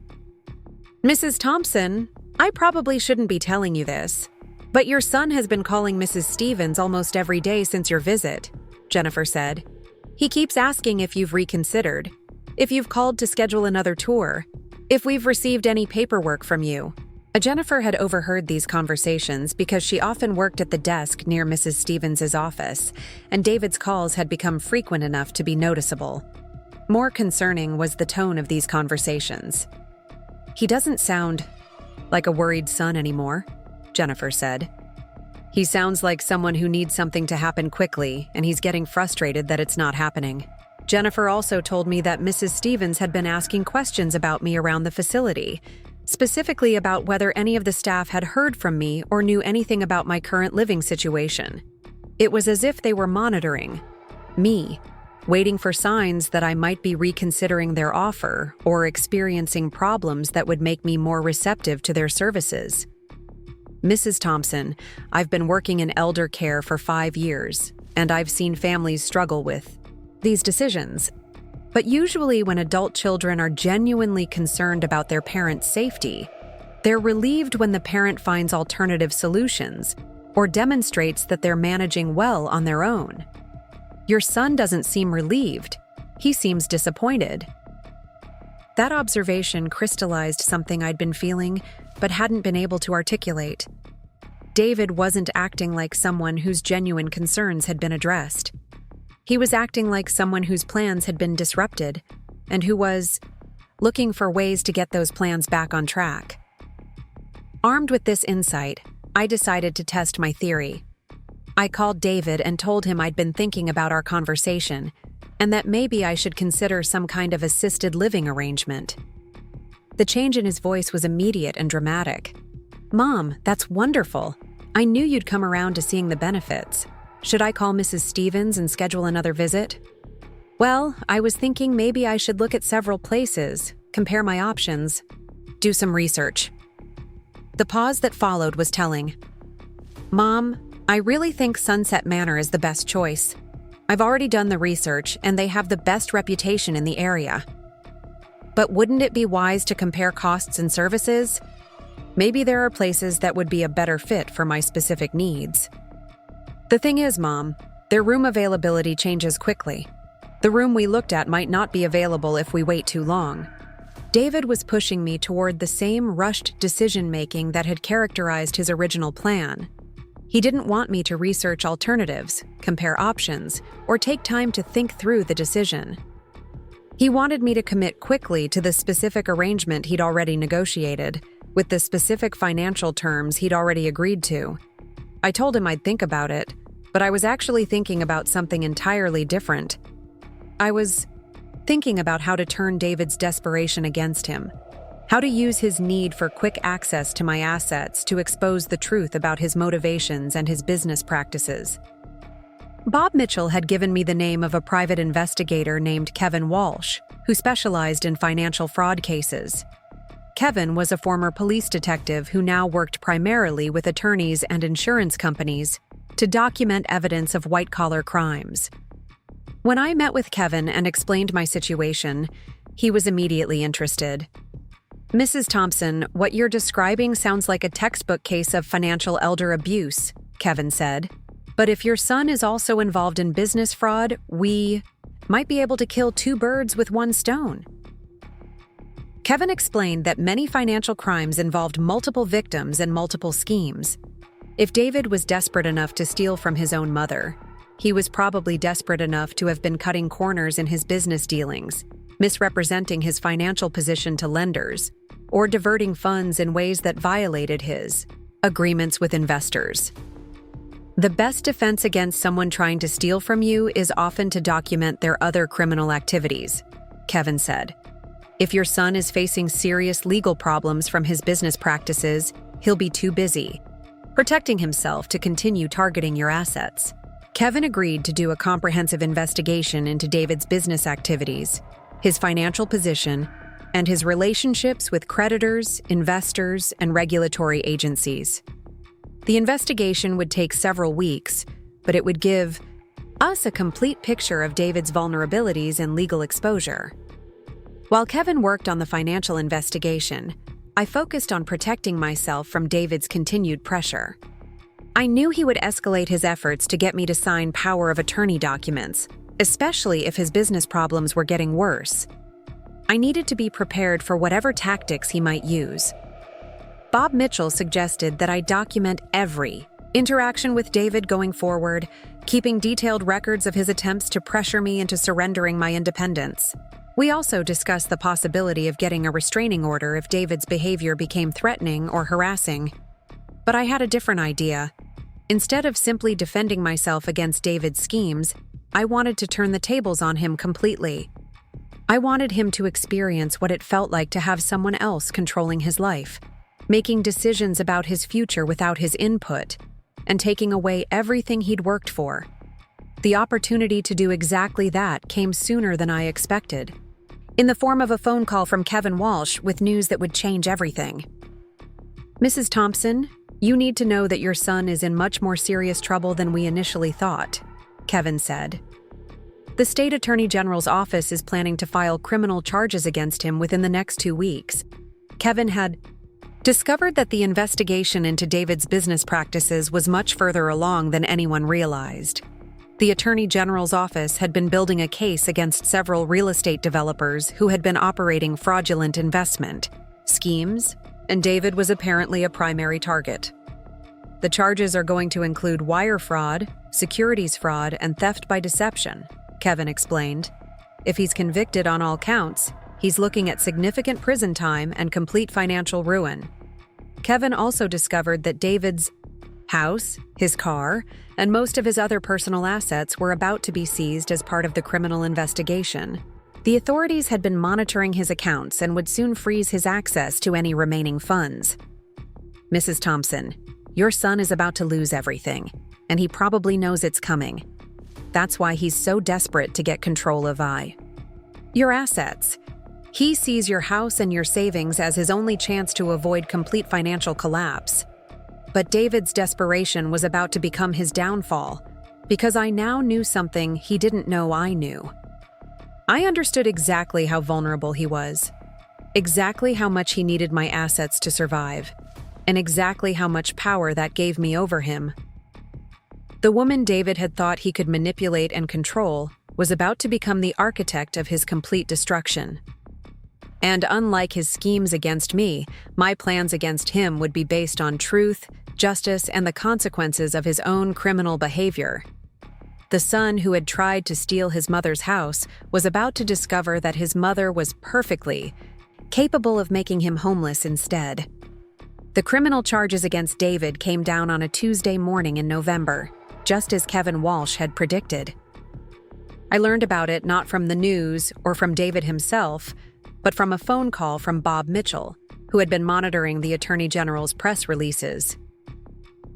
Mrs. Thompson, I probably shouldn't be telling you this, but your son has been calling Mrs. Stevens almost every day since your visit, Jennifer said. He keeps asking if you've reconsidered, if you've called to schedule another tour, if we've received any paperwork from you. Jennifer had overheard these conversations because she often worked at the desk near Mrs. Stevens' office, and David's calls had become frequent enough to be noticeable. More concerning was the tone of these conversations. He doesn't sound like a worried son anymore, Jennifer said. He sounds like someone who needs something to happen quickly, and he's getting frustrated that it's not happening. Jennifer also told me that Mrs. Stevens had been asking questions about me around the facility, specifically about whether any of the staff had heard from me or knew anything about my current living situation. It was as if they were monitoring me, waiting for signs that I might be reconsidering their offer or experiencing problems that would make me more receptive to their services. Mrs. Thompson, I've been working in elder care for 5 years, and I've seen families struggle with these decisions. But usually when adult children are genuinely concerned about their parents' safety, they're relieved when the parent finds alternative solutions or demonstrates that they're managing well on their own. Your son doesn't seem relieved. He seems disappointed. That observation crystallized something I'd been feeling but hadn't been able to articulate. David wasn't acting like someone whose genuine concerns had been addressed. He was acting like someone whose plans had been disrupted, and who was looking for ways to get those plans back on track. Armed with this insight, I decided to test my theory. I called David and told him I'd been thinking about our conversation and that maybe I should consider some kind of assisted living arrangement. The change in his voice was immediate and dramatic. "Mom, that's wonderful. I knew you'd come around to seeing the benefits. Should I call Mrs. Stevens and schedule another visit?" "Well, I was thinking maybe I should look at several places, compare my options, do some research." The pause that followed was telling. "Mom, I really think Sunset Manor is the best choice. I've already done the research, and they have the best reputation in the area. But wouldn't it be wise to compare costs and services? Maybe there are places that would be a better fit for my specific needs." "The thing is, Mom, their room availability changes quickly. The room we looked at might not be available if we wait too long." David was pushing me toward the same rushed decision-making that had characterized his original plan. He didn't want me to research alternatives, compare options, or take time to think through the decision. He wanted me to commit quickly to the specific arrangement he'd already negotiated, with the specific financial terms he'd already agreed to. I told him I'd think about it, but I was actually thinking about something entirely different. I was thinking about how to turn David's desperation against him, how to use his need for quick access to my assets to expose the truth about his motivations and his business practices. Bob Mitchell had given me the name of a private investigator named Kevin Walsh, who specialized in financial fraud cases. Kevin was a former police detective who now worked primarily with attorneys and insurance companies to document evidence of white-collar crimes. When I met with Kevin and explained my situation, he was immediately interested. "Mrs. Thompson, what you're describing sounds like a textbook case of financial elder abuse," Kevin said. "But if your son is also involved in business fraud, we might be able to kill two birds with one stone." Kevin explained that many financial crimes involved multiple victims and multiple schemes. If David was desperate enough to steal from his own mother, he was probably desperate enough to have been cutting corners in his business dealings, misrepresenting his financial position to lenders, or diverting funds in ways that violated his agreements with investors. "The best defense against someone trying to steal from you is often to document their other criminal activities," Kevin said. "If your son is facing serious legal problems from his business practices, he'll be too busy protecting himself to continue targeting your assets." Kevin agreed to do a comprehensive investigation into David's business activities, his financial position, and his relationships with creditors, investors, and regulatory agencies. The investigation would take several weeks, but it would give us a complete picture of David's vulnerabilities and legal exposure. While Kevin worked on the financial investigation, I focused on protecting myself from David's continued pressure. I knew he would escalate his efforts to get me to sign power of attorney documents, especially if his business problems were getting worse. I needed to be prepared for whatever tactics he might use. Bob Mitchell suggested that I document every interaction with David going forward, keeping detailed records of his attempts to pressure me into surrendering my independence. We also discussed the possibility of getting a restraining order if David's behavior became threatening or harassing. But I had a different idea. Instead of simply defending myself against David's schemes, I wanted to turn the tables on him completely. I wanted him to experience what it felt like to have someone else controlling his life, making decisions about his future without his input, and taking away everything he'd worked for. The opportunity to do exactly that came sooner than I expected, in the form of a phone call from Kevin Walsh with news that would change everything. "Mrs. Thompson, you need to know that your son is in much more serious trouble than we initially thought," Kevin said. "The state attorney general's office is planning to file criminal charges against him within the next 2 weeks." Kevin had discovered that the investigation into David's business practices was much further along than anyone realized. The Attorney General's office had been building a case against several real estate developers who had been operating fraudulent investment schemes, and David was apparently a primary target. "The charges are going to include wire fraud, securities fraud, and theft by deception," Kevin explained. "If he's convicted on all counts, he's looking at significant prison time and complete financial ruin. Kevin also discovered that David's house, his car, and most of his other personal assets were about to be seized as part of the criminal investigation. The authorities had been monitoring his accounts and would soon freeze his access to any remaining funds. "Mrs. Thompson, your son is about to lose everything, and he probably knows it's coming. That's why he's so desperate to get control of your assets. He sees your house and your savings as his only chance to avoid complete financial collapse. But David's desperation was about to become his downfall, because I now knew something he didn't know I knew. I understood exactly how vulnerable he was, exactly how much he needed my assets to survive, and exactly how much power that gave me over him. The woman David had thought he could manipulate and control was about to become the architect of his complete destruction. And unlike his schemes against me, my plans against him would be based on truth, justice, and the consequences of his own criminal behavior. The son who had tried to steal his mother's house was about to discover that his mother was perfectly capable of making him homeless instead. The criminal charges against David came down on a Tuesday morning in November, just as Kevin Walsh had predicted. I learned about it not from the news or from David himself, but from a phone call from Bob Mitchell, who had been monitoring the Attorney General's press releases.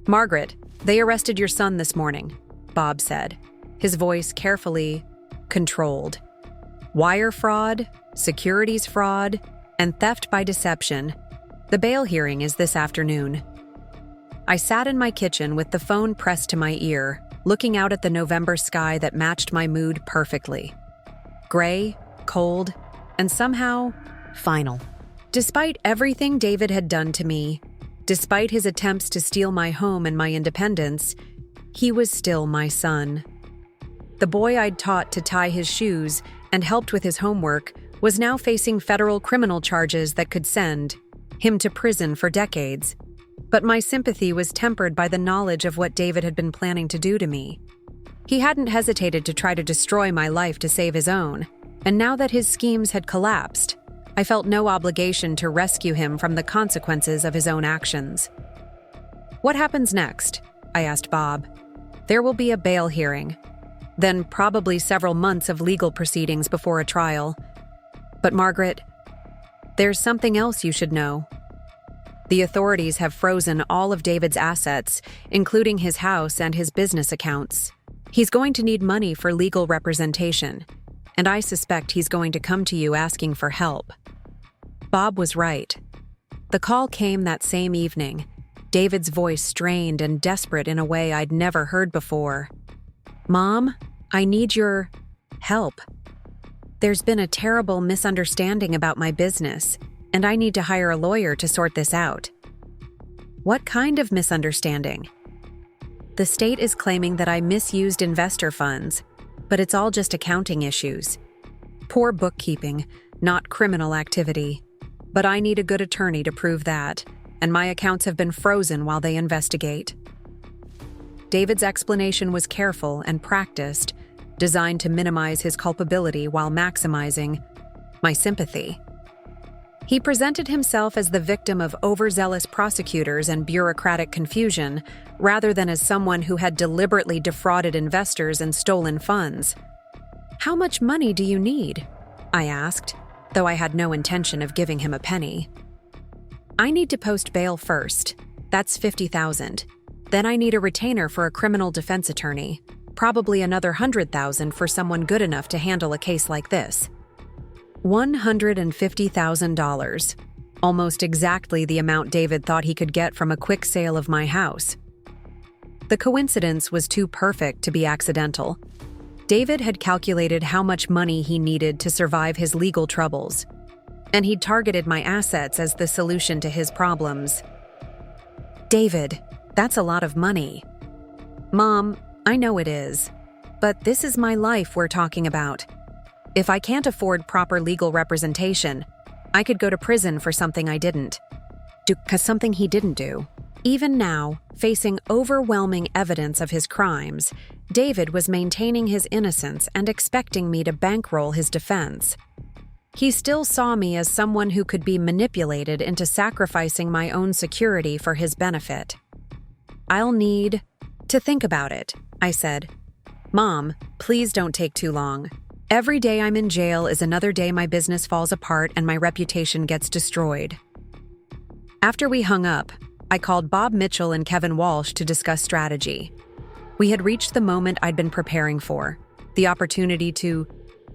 "Margaret, they arrested your son this morning," Bob said, his voice carefully controlled. "Wire fraud, securities fraud, and theft by deception. The bail hearing is this afternoon." I sat in my kitchen with the phone pressed to my ear, looking out at the November sky that matched my mood perfectly. Gray, cold, and somehow final. Despite everything David had done to me, despite his attempts to steal my home and my independence, he was still my son. The boy I'd taught to tie his shoes and helped with his homework was now facing federal criminal charges that could send him to prison for decades. But my sympathy was tempered by the knowledge of what David had been planning to do to me. He hadn't hesitated to try to destroy my life to save his own, and now that his schemes had collapsed, I felt no obligation to rescue him from the consequences of his own actions. "What happens next?" I asked Bob. "There will be a bail hearing, then probably several months of legal proceedings before a trial. But Margaret, there's something else you should know. The authorities have frozen all of David's assets, including his house and his business accounts. He's going to need money for legal representation, and I suspect he's going to come to you asking for help." Bob was right. The call came that same evening, David's voice strained and desperate in a way I'd never heard before. "Mom, I need your help. There's been a terrible misunderstanding about my business, and I need to hire a lawyer to sort this out." "What kind of misunderstanding?" "The state is claiming that I misused investor funds, but it's all just accounting issues. Poor bookkeeping, not criminal activity. But I need a good attorney to prove that, and my accounts have been frozen while they investigate." David's explanation was careful and practiced, designed to minimize his culpability while maximizing my sympathy. He presented himself as the victim of overzealous prosecutors and bureaucratic confusion, rather than as someone who had deliberately defrauded investors and stolen funds. "How much money do you need?" I asked, though I had no intention of giving him a penny. "I need to post bail first. That's $50,000. Then I need a retainer for a criminal defense attorney, probably another $100,000 for someone good enough to handle a case like this." $150,000, almost exactly the amount David thought he could get from a quick sale of my house. The coincidence was too perfect to be accidental. David had calculated how much money he needed to survive his legal troubles, and he'd targeted my assets as the solution to his problems. "David, that's a lot of money." "Mom, I know it is, but this is my life we're talking about. If I can't afford proper legal representation, I could go to prison for something I didn't do, something he didn't do." Even now, facing overwhelming evidence of his crimes, David was maintaining his innocence and expecting me to bankroll his defense. He still saw me as someone who could be manipulated into sacrificing my own security for his benefit. "I'll need to think about it," I said. "Mom, please don't take too long. Every day I'm in jail is another day my business falls apart and my reputation gets destroyed." After we hung up, I called Bob Mitchell and Kevin Walsh to discuss strategy. We had reached the moment I'd been preparing for, the opportunity to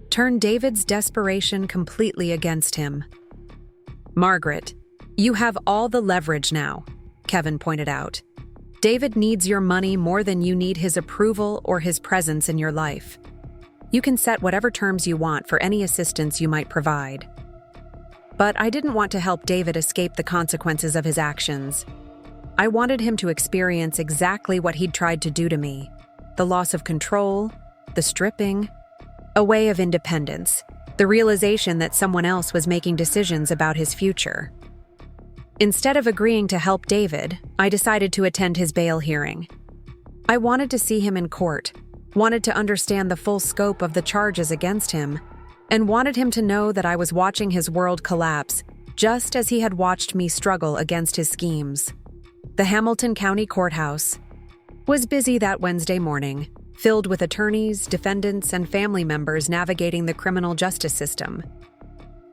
turn David's desperation completely against him. "Margaret, you have all the leverage now," Kevin pointed out. "David needs your money more than you need his approval or his presence in your life. You can set whatever terms you want for any assistance you might provide." But I didn't want to help David escape the consequences of his actions. I wanted him to experience exactly what he'd tried to do to me: the loss of control, the stripping, a way of independence, the realization that someone else was making decisions about his future. Instead of agreeing to help David, I decided to attend his bail hearing. I wanted to see him in court, wanted to understand the full scope of the charges against him, and wanted him to know that I was watching his world collapse, just as he had watched me struggle against his schemes. The Hamilton County Courthouse was busy that Wednesday morning, filled with attorneys, defendants, and family members navigating the criminal justice system.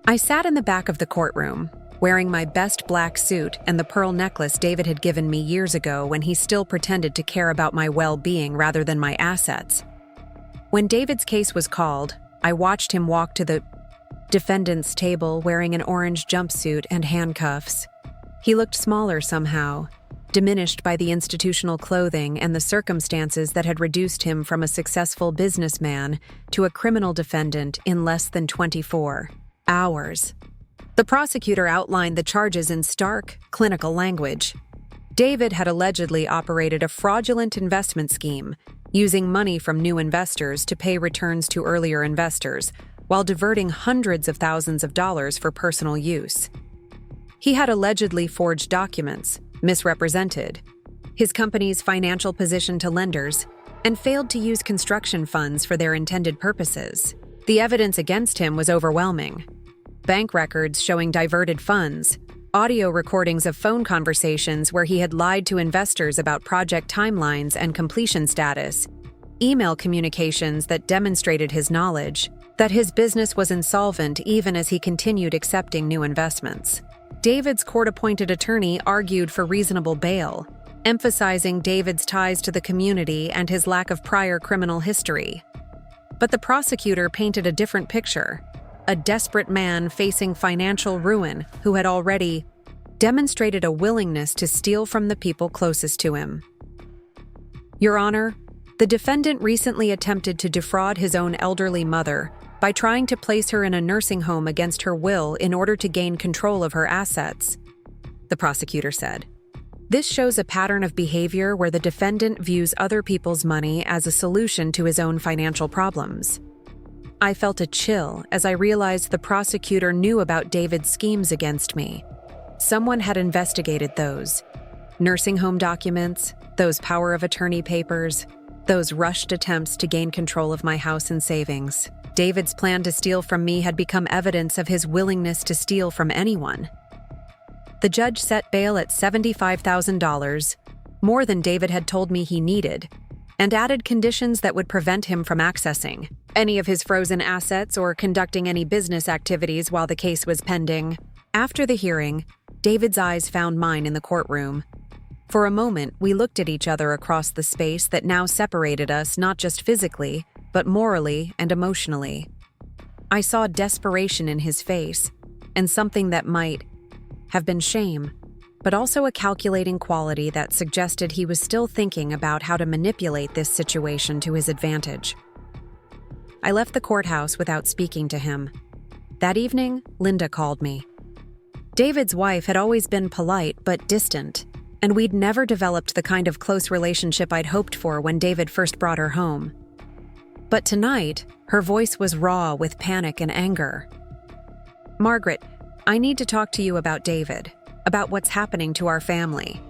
I sat in the back of the courtroom, wearing my best black suit and the pearl necklace David had given me years ago when he still pretended to care about my well-being rather than my assets. When David's case was called, I watched him walk to the defendant's table wearing an orange jumpsuit and handcuffs. He looked smaller somehow, diminished by the institutional clothing and the circumstances that had reduced him from a successful businessman to a criminal defendant in less than 24 hours. The prosecutor outlined the charges in stark, clinical language. David had allegedly operated a fraudulent investment scheme, using money from new investors to pay returns to earlier investors, while diverting hundreds of thousands of dollars for personal use. He had allegedly forged documents, misrepresented his company's financial position to lenders, and failed to use construction funds for their intended purposes. The evidence against him was overwhelming. Bank records showing diverted funds, audio recordings of phone conversations where he had lied to investors about project timelines and completion status, email communications that demonstrated his knowledge that his business was insolvent even as he continued accepting new investments. David's court-appointed attorney argued for reasonable bail, emphasizing David's ties to the community and his lack of prior criminal history. But the prosecutor painted a different picture: a desperate man facing financial ruin who had already demonstrated a willingness to steal from the people closest to him. "Your Honor, the defendant recently attempted to defraud his own elderly mother by trying to place her in a nursing home against her will in order to gain control of her assets," the prosecutor said. "This shows a pattern of behavior where the defendant views other people's money as a solution to his own financial problems." I felt a chill as I realized the prosecutor knew about David's schemes against me. Someone had investigated those nursing home documents, those power of attorney papers, those rushed attempts to gain control of my house and savings. David's plan to steal from me had become evidence of his willingness to steal from anyone. The judge set bail at $75,000, more than David had told me he needed, and added conditions that would prevent him from accessing any of his frozen assets or conducting any business activities while the case was pending. After the hearing, David's eyes found mine in the courtroom. For a moment, we looked at each other across the space that now separated us not just physically, but morally and emotionally. I saw desperation in his face, and something that might have been shame, but also a calculating quality that suggested he was still thinking about how to manipulate this situation to his advantage. I left the courthouse without speaking to him. That evening, Linda called me. David's wife had always been polite but distant, and we'd never developed the kind of close relationship I'd hoped for when David first brought her home. But tonight, her voice was raw with panic and anger. "Margaret, I need to talk to you about David, about what's happening to our family."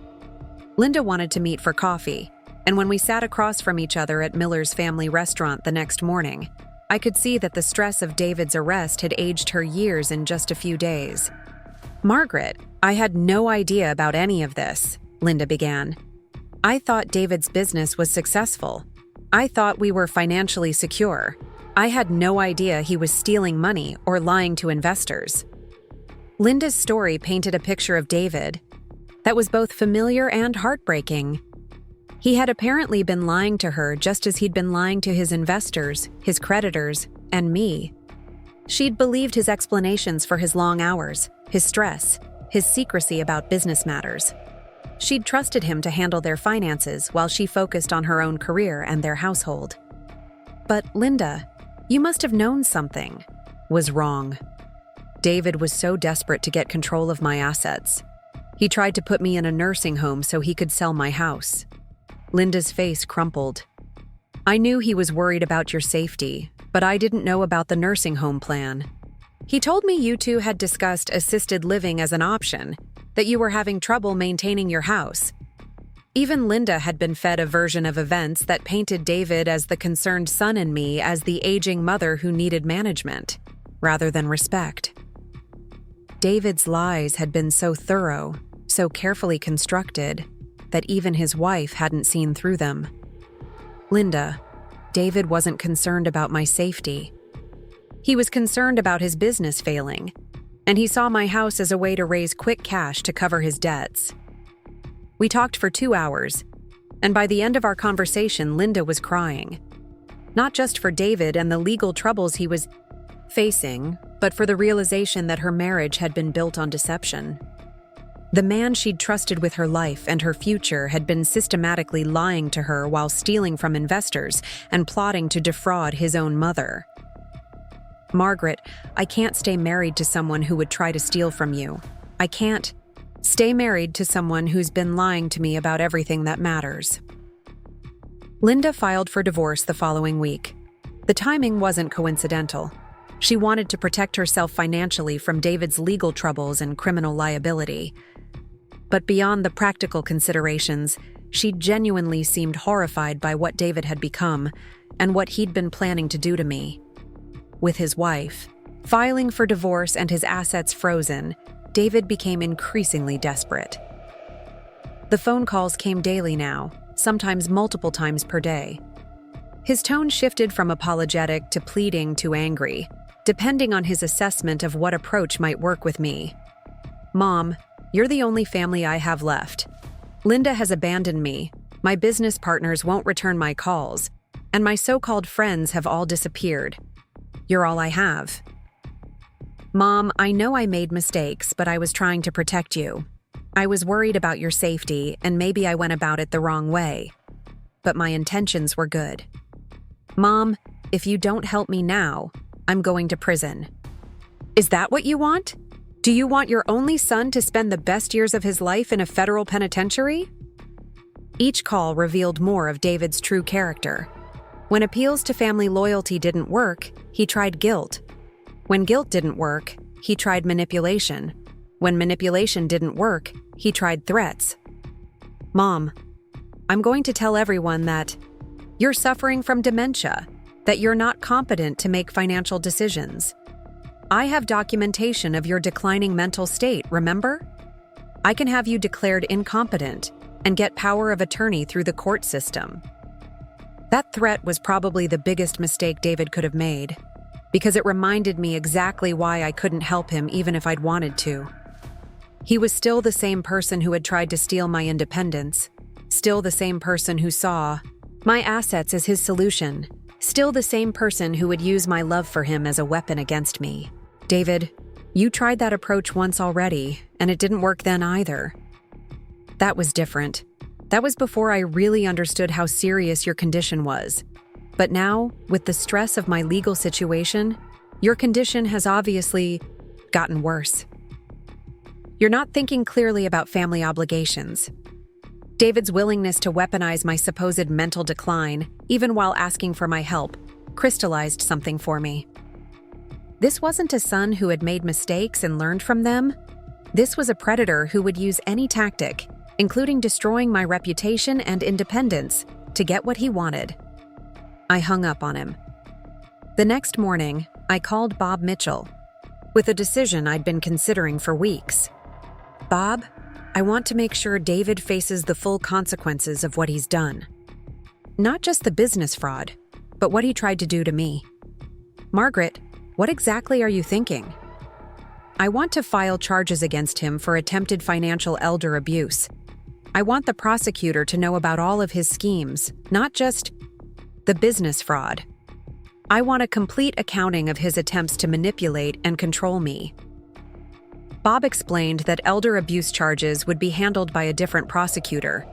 Linda wanted to meet for coffee, and when we sat across from each other at Miller's family restaurant the next morning, I could see that the stress of David's arrest had aged her years in just a few days. "Margaret, I had no idea about any of this," Linda began. "I thought David's business was successful. I thought we were financially secure. I had no idea he was stealing money or lying to investors." Linda's story painted a picture of David that was both familiar and heartbreaking. He had apparently been lying to her just as he'd been lying to his investors, his creditors, and me. She'd believed his explanations for his long hours, his stress, his secrecy about business matters. She'd trusted him to handle their finances while she focused on her own career and their household. But Linda, you must have known something was wrong. David was so desperate to get control of my assets. He tried to put me in a nursing home so he could sell my house. Linda's face crumpled. "I knew he was worried about your safety, but I didn't know about the nursing home plan. He told me you two had discussed assisted living as an option, that you were having trouble maintaining your house." Even Linda had been fed a version of events that painted David as the concerned son and me as the aging mother who needed management, rather than respect. David's lies had been so thorough, so carefully constructed, that even his wife hadn't seen through them. "Linda, David wasn't concerned about my safety. He was concerned about his business failing, and he saw my house as a way to raise quick cash to cover his debts." We talked for 2 hours, and by the end of our conversation, Linda was crying. Not just for David and the legal troubles he was facing, but for the realization that her marriage had been built on deception. The man she'd trusted with her life and her future had been systematically lying to her while stealing from investors and plotting to defraud his own mother. "Margaret, I can't stay married to someone who would try to steal from you. I can't stay married to someone who's been lying to me about everything that matters." Linda filed for divorce the following week. The timing wasn't coincidental. She wanted to protect herself financially from David's legal troubles and criminal liability. But beyond the practical considerations, she genuinely seemed horrified by what David had become and what he'd been planning to do to me. With his wife filing for divorce and his assets frozen, David became increasingly desperate. The phone calls came daily now, sometimes multiple times per day. His tone shifted from apologetic to pleading to angry, depending on his assessment of what approach might work with me. "Mom, you're the only family I have left. Linda has abandoned me, my business partners won't return my calls, and my so-called friends have all disappeared. You're all I have. Mom, I know I made mistakes, but I was trying to protect you. I was worried about your safety, and maybe I went about it the wrong way. But my intentions were good. Mom, if you don't help me now, I'm going to prison. Is that what you want? Do you want your only son to spend the best years of his life in a federal penitentiary?" Each call revealed more of David's true character. When appeals to family loyalty didn't work, he tried guilt. When guilt didn't work, he tried manipulation. When manipulation didn't work, he tried threats. "Mom, I'm going to tell everyone that you're suffering from dementia, that you're not competent to make financial decisions. I have documentation of your declining mental state, remember? I can have you declared incompetent and get power of attorney through the court system." That threat was probably the biggest mistake David could have made, because it reminded me exactly why I couldn't help him even if I'd wanted to. He was still the same person who had tried to steal my independence, still the same person who saw my assets as his solution, still the same person who would use my love for him as a weapon against me. "David, you tried that approach once already, and it didn't work then either. That was different. That was before I really understood how serious your condition was. But now, with the stress of my legal situation, your condition has obviously gotten worse. You're not thinking clearly about family obligations." David's willingness to weaponize my supposed mental decline, even while asking for my help, crystallized something for me. This wasn't a son who had made mistakes and learned from them. This was a predator who would use any tactic, including destroying my reputation and independence, to get what he wanted. I hung up on him. The next morning, I called Bob Mitchell with a decision I'd been considering for weeks. Bob, I want to make sure David faces the full consequences of what he's done. Not just the business fraud, but what he tried to do to me. Margaret, what exactly are you thinking? I want to file charges against him for attempted financial elder abuse. I want the prosecutor to know about all of his schemes, not just the business fraud. I want a complete accounting of his attempts to manipulate and control me. Bob explained that elder abuse charges would be handled by a different prosecutor,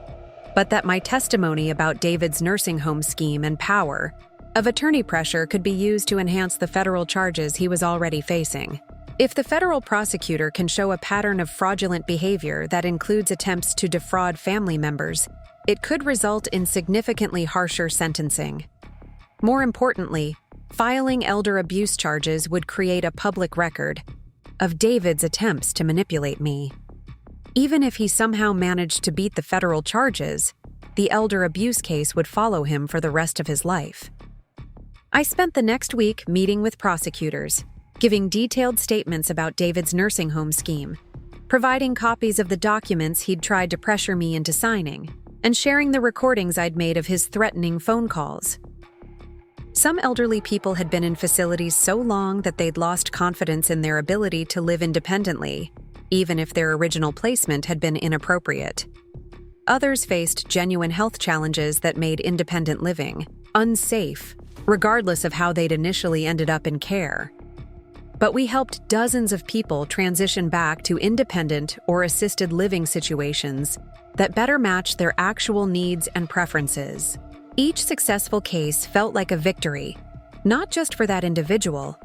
but that my testimony about David's nursing home scheme and power of attorney pressure could be used to enhance the federal charges he was already facing. If the federal prosecutor can show a pattern of fraudulent behavior that includes attempts to defraud family members, it could result in significantly harsher sentencing. More importantly, filing elder abuse charges would create a public record of David's attempts to manipulate me. Even if he somehow managed to beat the federal charges, the elder abuse case would follow him for the rest of his life. I spent the next week meeting with prosecutors, giving detailed statements about David's nursing home scheme, providing copies of the documents he'd tried to pressure me into signing, and sharing the recordings I'd made of his threatening phone calls. Some elderly people had been in facilities so long that they'd lost confidence in their ability to live independently, even if their original placement had been inappropriate. Others faced genuine health challenges that made independent living unsafe, regardless of how they'd initially ended up in care. But we helped dozens of people transition back to independent or assisted living situations that better match their actual needs and preferences. Each successful case felt like a victory, not just for that individual,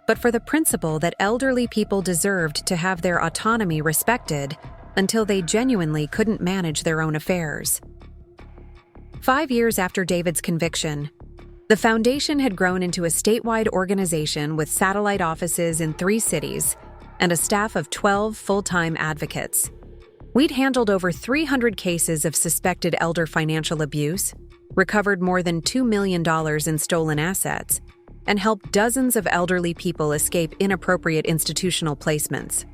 but for the principle that elderly people deserved to have their autonomy respected until they genuinely couldn't manage their own affairs. 5 years after David's conviction, the foundation had grown into a statewide organization with satellite offices in 3 cities and a staff of 12 full-time advocates. We'd handled over 300 cases of suspected elder financial abuse, recovered more than $2 million in stolen assets, and helped dozens of elderly people escape inappropriate institutional placements.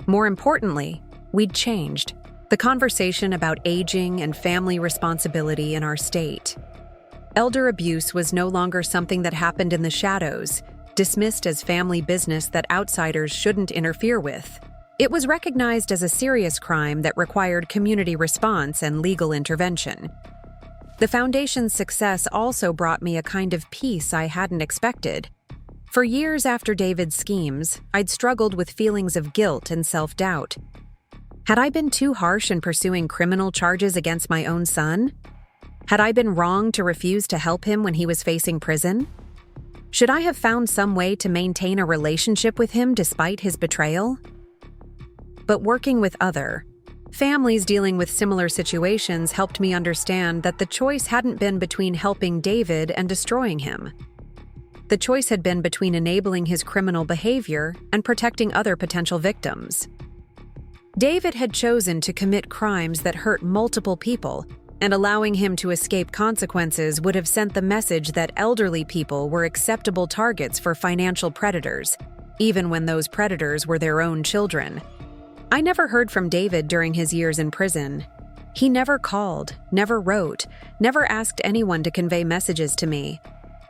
More importantly, we'd changed the conversation about aging and family responsibility in our state. Elder abuse was no longer something that happened in the shadows, dismissed as family business that outsiders shouldn't interfere with. It was recognized as a serious crime that required community response and legal intervention. The foundation's success also brought me a kind of peace I hadn't expected. For years after David's schemes, I'd struggled with feelings of guilt and self-doubt. Had I been too harsh in pursuing criminal charges against my own son? Had I been wrong to refuse to help him when he was facing prison? Should I have found some way to maintain a relationship with him despite his betrayal? But working with other families dealing with similar situations helped me understand that the choice hadn't been between helping David and destroying him. The choice had been between enabling his criminal behavior and protecting other potential victims. David had chosen to commit crimes that hurt multiple people, and allowing him to escape consequences would have sent the message that elderly people were acceptable targets for financial predators, even when those predators were their own children. I never heard from David during his years in prison. He never called, never wrote, never asked anyone to convey messages to me.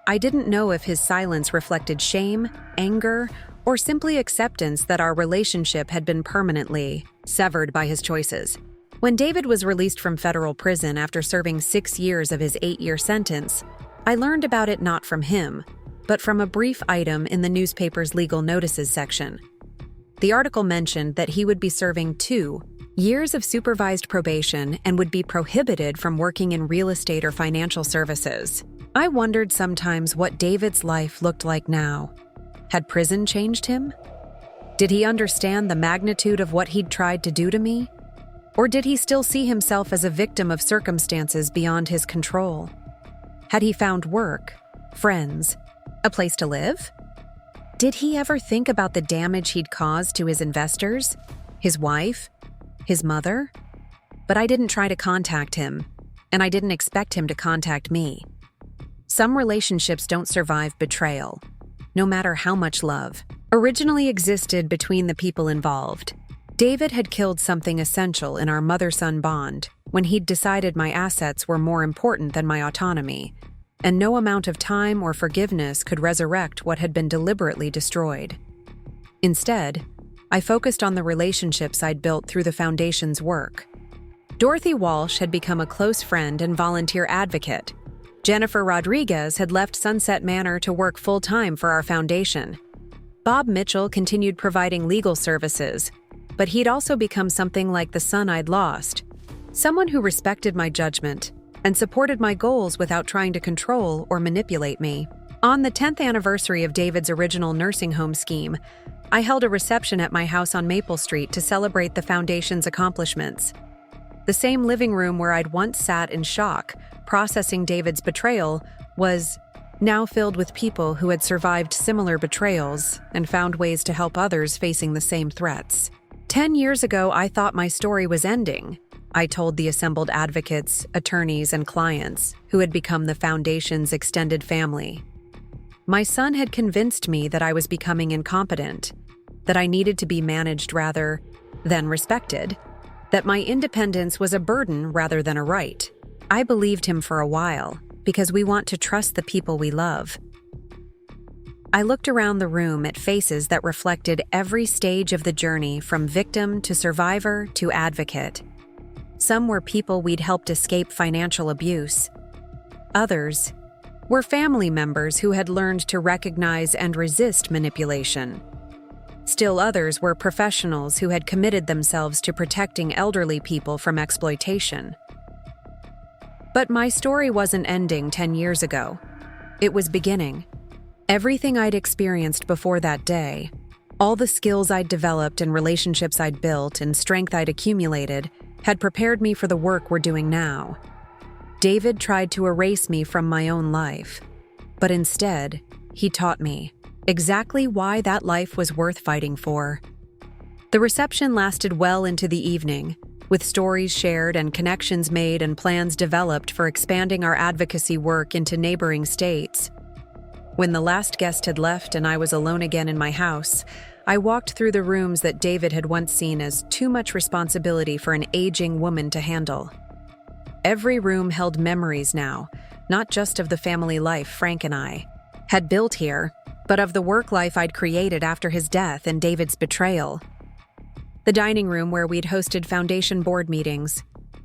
I didn't know if his silence reflected shame, anger, or simply acceptance that our relationship had been permanently severed by his choices. When David was released from federal prison after serving 6 years of his 8-year sentence, I learned about it not from him, but from a brief item in the newspaper's legal notices section. The article mentioned that he would be serving 2 years of supervised probation and would be prohibited from working in real estate or financial services. I wondered sometimes what David's life looked like now. Had prison changed him? Did he understand the magnitude of what he'd tried to do to me? Or did he still see himself as a victim of circumstances beyond his control? Had he found work, friends, a place to live? Did he ever think about the damage he'd caused to his investors, his wife, his mother? But I didn't try to contact him, and I didn't expect him to contact me. Some relationships don't survive betrayal, no matter how much love, originally existed between the people involved. David had killed something essential in our mother-son bond when he'd decided my assets were more important than my autonomy, and no amount of time or forgiveness could resurrect what had been deliberately destroyed. Instead, I focused on the relationships I'd built through the Foundation's work. Dorothy Walsh had become a close friend and volunteer advocate. Jennifer Rodriguez had left Sunset Manor to work full-time for our foundation. Bob Mitchell continued providing legal services, but he'd also become something like the son I'd lost, someone who respected my judgment and supported my goals without trying to control or manipulate me. On the 10th anniversary of David's original nursing home scheme, I held a reception at my house on Maple Street to celebrate the Foundation's accomplishments. The same living room where I'd once sat in shock, processing David's betrayal, was now filled with people who had survived similar betrayals and found ways to help others facing the same threats. 10 years ago, I thought my story was ending, I told the assembled advocates, attorneys, and clients who had become the Foundation's extended family. My son had convinced me that I was becoming incompetent, that I needed to be managed rather than respected, that my independence was a burden rather than a right. I believed him for a while, because we want to trust the people we love. I looked around the room at faces that reflected every stage of the journey from victim to survivor to advocate. Some were people we'd helped escape financial abuse. Others were family members who had learned to recognize and resist manipulation. Still others were professionals who had committed themselves to protecting elderly people from exploitation. But my story wasn't ending 10 years ago. It was beginning. Everything I'd experienced before that day, all the skills I'd developed and relationships I'd built and strength I'd accumulated, had prepared me for the work we're doing now. David tried to erase me from my own life, but instead, he taught me exactly why that life was worth fighting for. The reception lasted well into the evening, with stories shared and connections made and plans developed for expanding our advocacy work into neighboring states. When the last guest had left and I was alone again in my house, I walked through the rooms that David had once seen as too much responsibility for an aging woman to handle. Every room held memories now, not just of the family life Frank and I had built here, but of the work life I'd created after his death and David's betrayal. The dining room where we'd hosted Foundation board meetings.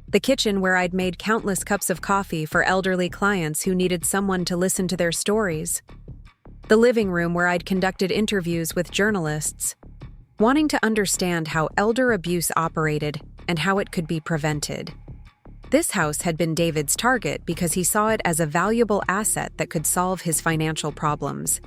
The kitchen where I'd made countless cups of coffee for elderly clients who needed someone to listen to their stories. The living room where I'd conducted interviews with journalists, wanting to understand how elder abuse operated and how it could be prevented. This house had been David's target because he saw it as a valuable asset that could solve his financial problems.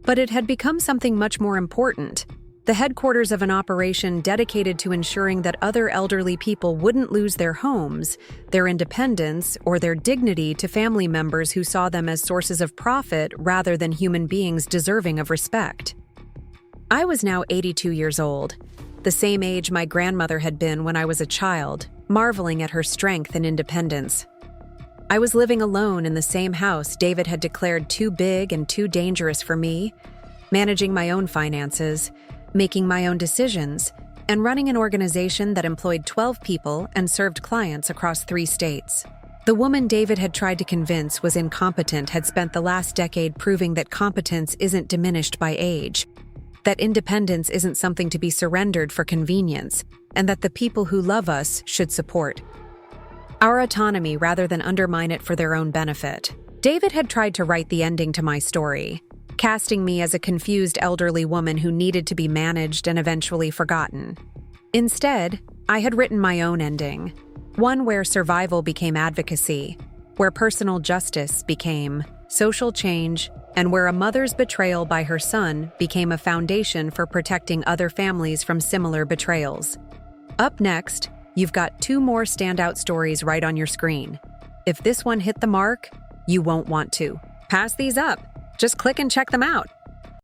But it had become something much more important, the headquarters of an operation dedicated to ensuring that other elderly people wouldn't lose their homes, their independence, or their dignity to family members who saw them as sources of profit rather than human beings deserving of respect. I was now 82 years old, the same age my grandmother had been when I was a child, marveling at her strength and independence. I was living alone in the same house David had declared too big and too dangerous for me, managing my own finances, making my own decisions, and running an organization that employed 12 people and served clients across 3 states. The woman David had tried to convince was incompetent had spent the last decade proving that competence isn't diminished by age, that independence isn't something to be surrendered for convenience, and that the people who love us should support our autonomy rather than undermine it for their own benefit. David had tried to write the ending to my story, casting me as a confused elderly woman who needed to be managed and eventually forgotten. Instead, I had written my own ending, one where survival became advocacy, where personal justice became social change, and where a mother's betrayal by her son became a foundation for protecting other families from similar betrayals. Up next, you've got 2 more standout stories right on your screen. If this one hit the mark, you won't want to pass these up. Just click and check them out.